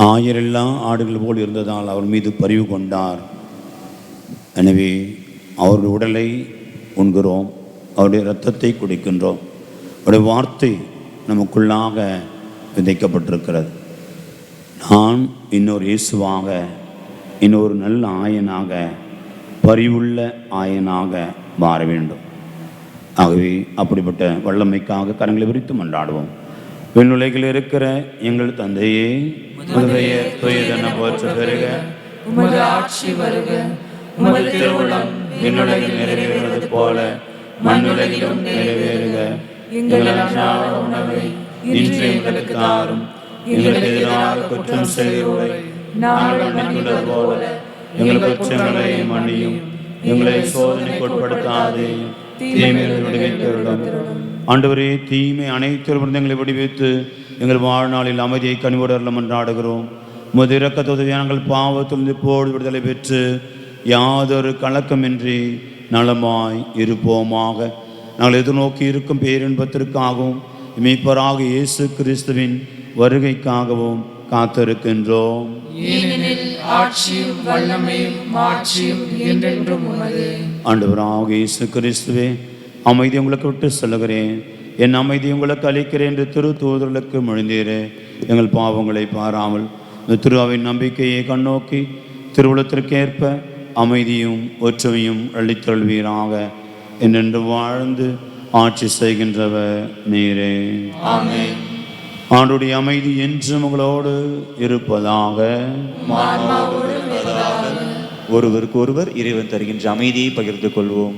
ஆயிரெல்லாம் ஆடுகள் போல் இருந்ததால் அவர் மீது பரிவு கொண்டார். எனவே அவருடைய உடலை உண்கிறோம், அவருடைய இரத்தத்தை குடிக்கின்றோம். அவருடைய வார்த்தை நமக்குள்ளாக விதைக்கப்பட்டிருக்கிறது. நான் இன்னொரு இயேசுவாக, இன்னொரு நல்ல ஆயனாக, பரிவுள்ள ஆயனாக மாற வேண்டும். ஆகவே அப்படிப்பட்ட வல்லமைக்காக கரங்களை விரித்து மன்றாடுவோம். விண்ணுலகில் இருக்கிற எங்கள் தந்தையே, உம்முடைய தூயதென போற்ற பெறுக, உமது ஆட்சி வருக, உமது திருவுளம் விண்ணுலகில் நிறைவேறுவது போல மண்ணுலகிலும் நிறைவேறுக. எங்கள் அன்றாட உணவை இன்று எங்களுக்கு தாரும். எங்களுக்கு எதிராக குற்றம் செய்கிறோரை நாங்கள் மன்னிப்பது போல எங்கள் குற்றங்களை மன்னியும். எங்களை சோதனைக்கு உட்படுத்தாதேயும், தீமையிலிருந்து விடுவித்தருளும். ஆண்டவரே, தீமை அனைத்து எங்களை விடுவித்து எங்கள் வாழ்நாளில் அமைதியை கனிவோடு அருள மன்றாடுகிறோம். உமது இரக்கத்தோடு நாங்கள் பாவத்திலிருந்து இப்போது விடுதலை பெற்று யாதொரு கலக்கமின்றி நலமாய் இருப்போமாக. நாங்கள் எதிர்நோக்கி இருக்கும் பேரின்பத்திற்காகவும் மீட்பராக இயேசு கிறிஸ்துவின் வருகைக்காகவும் காத்திருக்கின்றோம். ஏனெனில் ஆட்சியும் வல்லமையும் மாட்சியும் என்றென்றும் உமது. ஆண்டவராக இயேசு கிறிஸ்துவே, அமைதி உங்களுக்கு விட்டு சொல்லுகிறேன், என் அமைதி உங்களுக்கு அளிக்கிறேன் என்று திரு தூதர்களுக்கு மொழிந்தீரே. எங்கள் பாவங்களை பாராமல் திரு அவையின் நம்பிக்கையை கண்ணோக்கி திருவுளத்திற்கேற்ப அமைதியும் ஒற்றுமையும் அளித்தருள்வீராக. என்றென்று வாழ்ந்து ஆட்சி செய்கின்றவர் நீரே. ஆமென். ஆண்டுடைய அமைதி என்றும் உங்களோடு இருப்பதாக. ஒருவருக்கு ஒருவர் இறைவன் தருகின்ற அமைதியை பகிர்ந்து கொள்வோம்.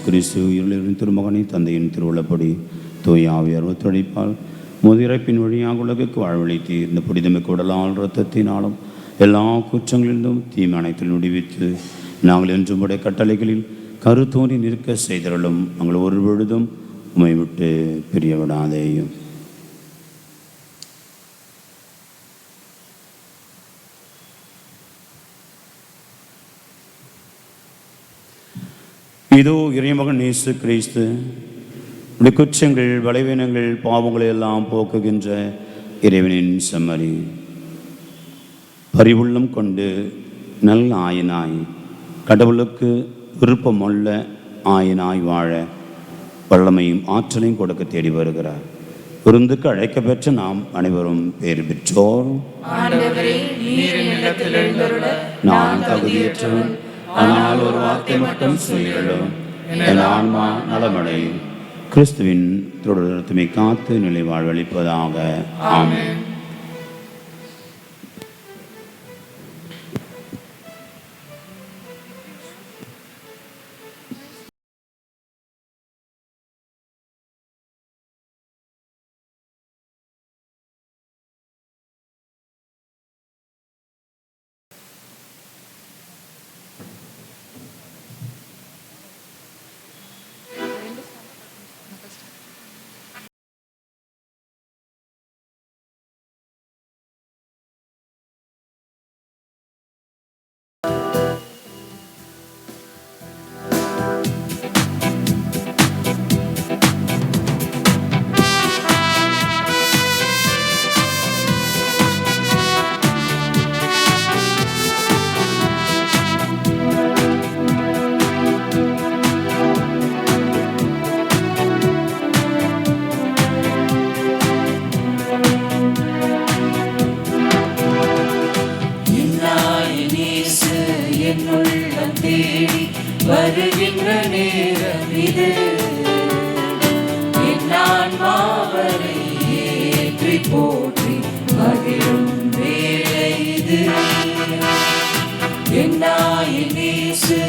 கிறிஸ்து இருளின் திருமகனை தந்தையின் திருவுள்ளப்படி தூய ஆவியார் ஒத்துழைப்பால் முதிரைப்பின் வழியாக உலகுக்கு வாழ்வழித்து இந்த புனிதமிக்க உடலால் இரத்தத்தினாலும் எல்லா குற்றங்களிலும் தீமை அனைத்தில் முடிவித்து நாங்கள் என்றும் உடைய கட்டளைகளில் கருத்தோன்றி நிற்க செய்தருளும். நாங்கள் ஒரு பொழுதும் உம்மை விட்டு பிரிய விடாதேயும். இதோ இறைமகன் இயேசு கிறிஸ்து குற்றங்கள், பலவீனங்கள், பாவங்களை எல்லாம் போக்குகின்ற இறைவனின் செம்மறி. பரிவுள்ளம் கொண்டு நல்ல ஆயனாய் கடவுளுக்கு விருப்பமுள்ள ஆயனாய் வாழ வல்லமையும் ஆற்றலையும் கொடுக்க தேடி வருகிறார். விருந்துக்கு அழைக்க பெற்ற நாம் அனைவரும் பேர் பெற்றோர். நான் தகுதியற்றவன், ஆனால் ஒரு வார்த்தை மட்டும் சொல்லிடும் என் ஆன்மா நலமடையும். கிறிஸ்துவின் தொடர்த்துமை காத்து நிலை வாழ்வளிப்பதாக. ஆமென். வருகின்ற நேரம் இது, என் மாவரை ஏற்றி போற்றி மகிழும் வேளை இது. என்னாயின் இயேசு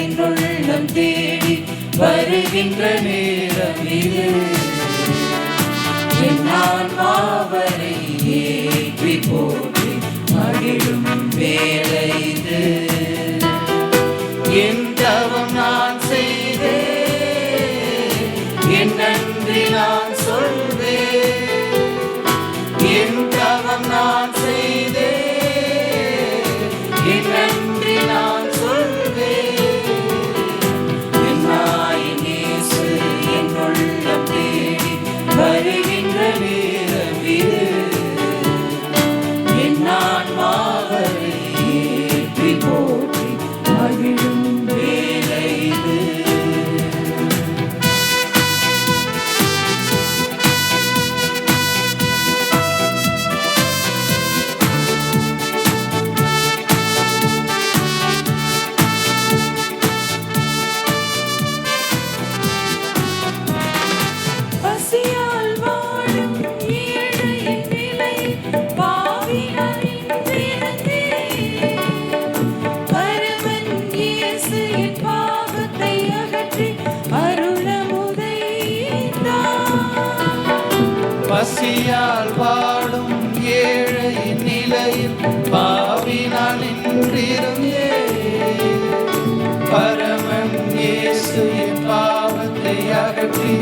என் உள்ளம் தேடி வருகின்ற நேரம் இது, என் மாவரை ஏற்றி போற்றி மகிழும் வேளை இது. என் தவம் நான் செய்தேன், என் நன்றி நான் சொல்வேன். என் தவம் நான் செய்தேன், என் நன்றி நான் சொல்வேன். என் நாயின் இயேசு என் உள்ளம் தேடி வருகின்ற நேரம் இது, என் ஆன்மாவை ஏற்றி போற்றி மகிழும் வேளை இது. பசியால் பசியால் வாடும் ஏழை நிலையில் பாவினால் நின்றிரும் பரமன் இயேசு என் பாவத்தை அகற்றி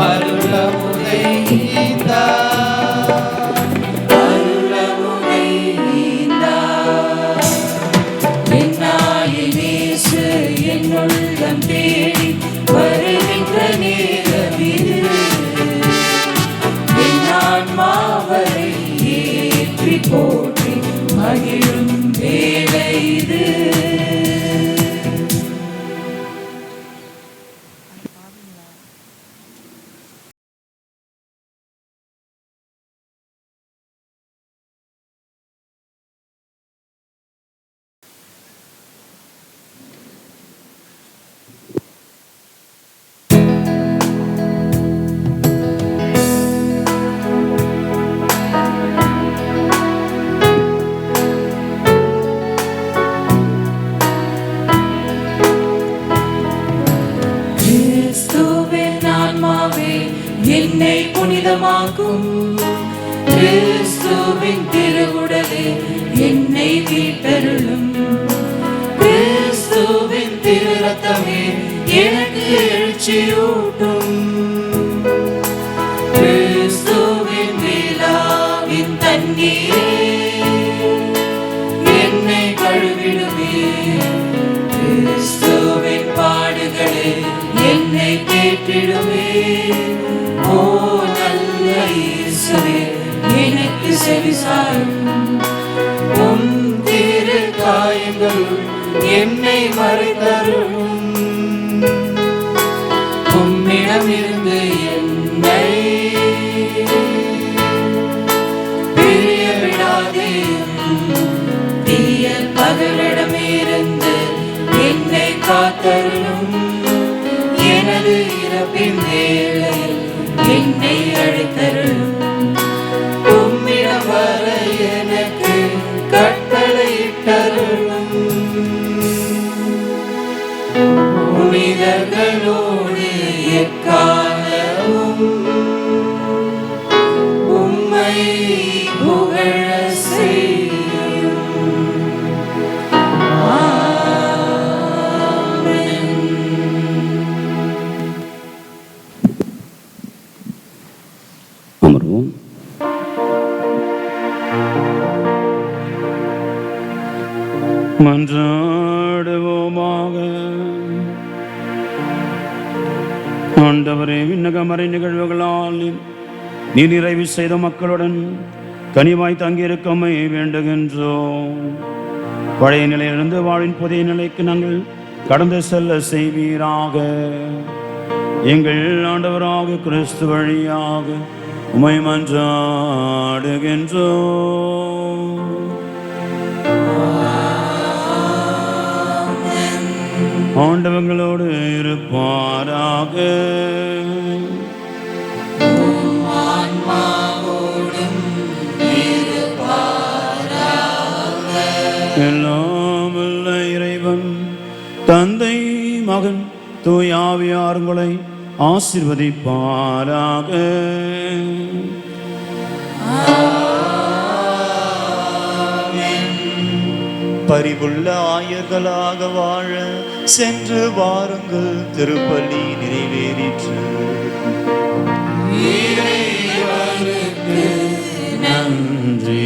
அருளமுதை என்னுள்ளம் தேடி வருகின்ற நேரமிது என் ஆன்மாவரை ஏற்றி போற்றி மகிழும் வேளை இது. என்னை புனிதமாக்கும் கிறிஸ்துவின் திருவுடலே என்னை மீட்டருளும். கிறிஸ்துவின் திரு ரத்தமே எனக்கு எழுச்சியூட்டும். கிறிஸ்துவின் விழாவின் தண்ணீரே என்னை கழுவிடுமே. கிறிஸ்துவின் பாடுகளே என்னை கேட்டிடுமே. ஓ நல்ல இயேசுவே எனக்கு செவிசாயும். உம் திரு காயங்கள் என்னை மறைத்தருளும். உம்மிடமிருந்து என்னை பிரிய விடாதேயும். தீய பகலிடமிருந்து என்னை காத்தருளும். எனது இறப்பின் வேளையில் என்னை அழைத்தருளும். உம்மிடம் வர எனக்கு கட்டளையிட்டருளும். புனிதர்களோடு எக்காலமும் உம்மை புகழ செய்யும். அமர்வோம். மன்றாடுவோமாக. ஆண்டவரே, விண்ணகமறை நிகழ்வுகளால் நீ நிறைவு செய்த மக்களுடன் கனிவாய் தங்கியிருக்கமை வேண்டுகின்றோம். பழைய நிலையிலிருந்து வாழ்வின் புதிய நிலைக்கு நாங்கள் கடந்து செல்ல செய்வீராக. எங்கள் ஆண்டவராக கிறிஸ்து வழியாக உம்மை மன்றாடுகின்றோம். ஆண்டவங்களோடு இருப்பாராக. எல்லாம் வல்ல இறைவன் தந்தை மகன் தூய ஆவியார் உங்களை ஆசீர்வதிப்பாராக. பரிவுள்ள ஆயர்களாக வாழ சென்று வாருங்கள். திருப்பலி நிறைவேறிற்று. நன்றி.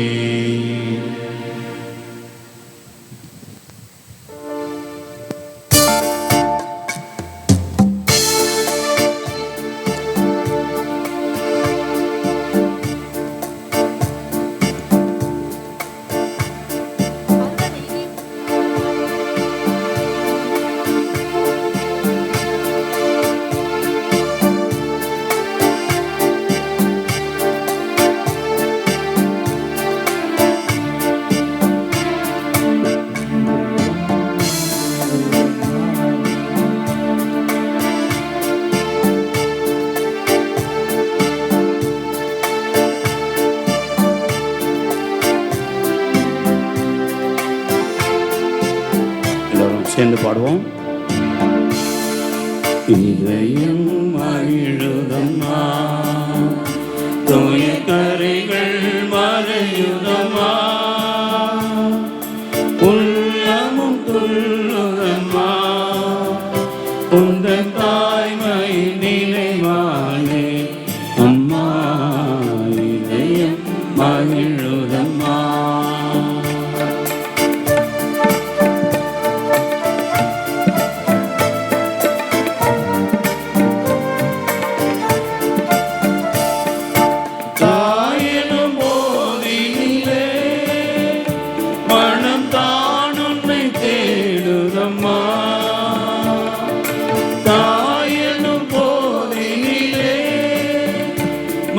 சேர்ந்து பாடுவோம். இதயம் மகிழுதம்மா தூய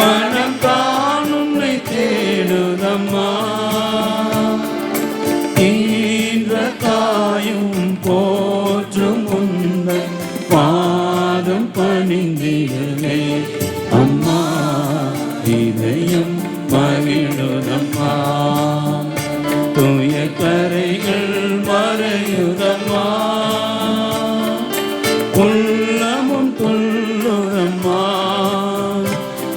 மனம் தான் உன்னை தேடுதம்மா. ஈன்ற தாயும் போற்றும் உன்னை பாதம் பணிந்திடுமே அம்மா. இதயம் மகிழுதம்மா. தூய கரைகள் மறையுதம்மா. உள்ளமும் துள்ளுதம்மா.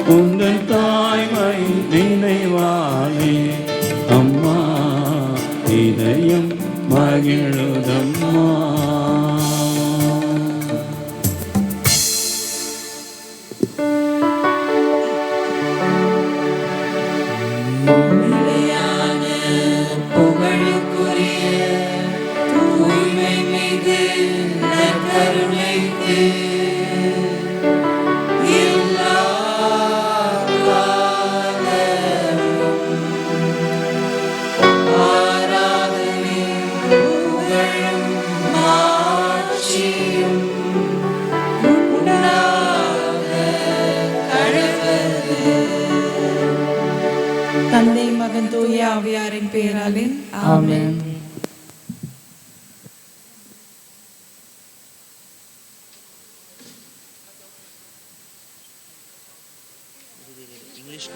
உங்கள் தாய்மை நினைவாலே அம்மா. இதயம் மகிழுதம்மா. நிலையான புகழுக்குரிய தூய்மை மிகு நற்கருணைக்கு எல்லா காலமும் ஆராதனையும் புகழும் மாட்சியும் உண்டாக கடவது. தந்தை மகன் தூய ஆவியாரின் பெயராலே ஆமென். English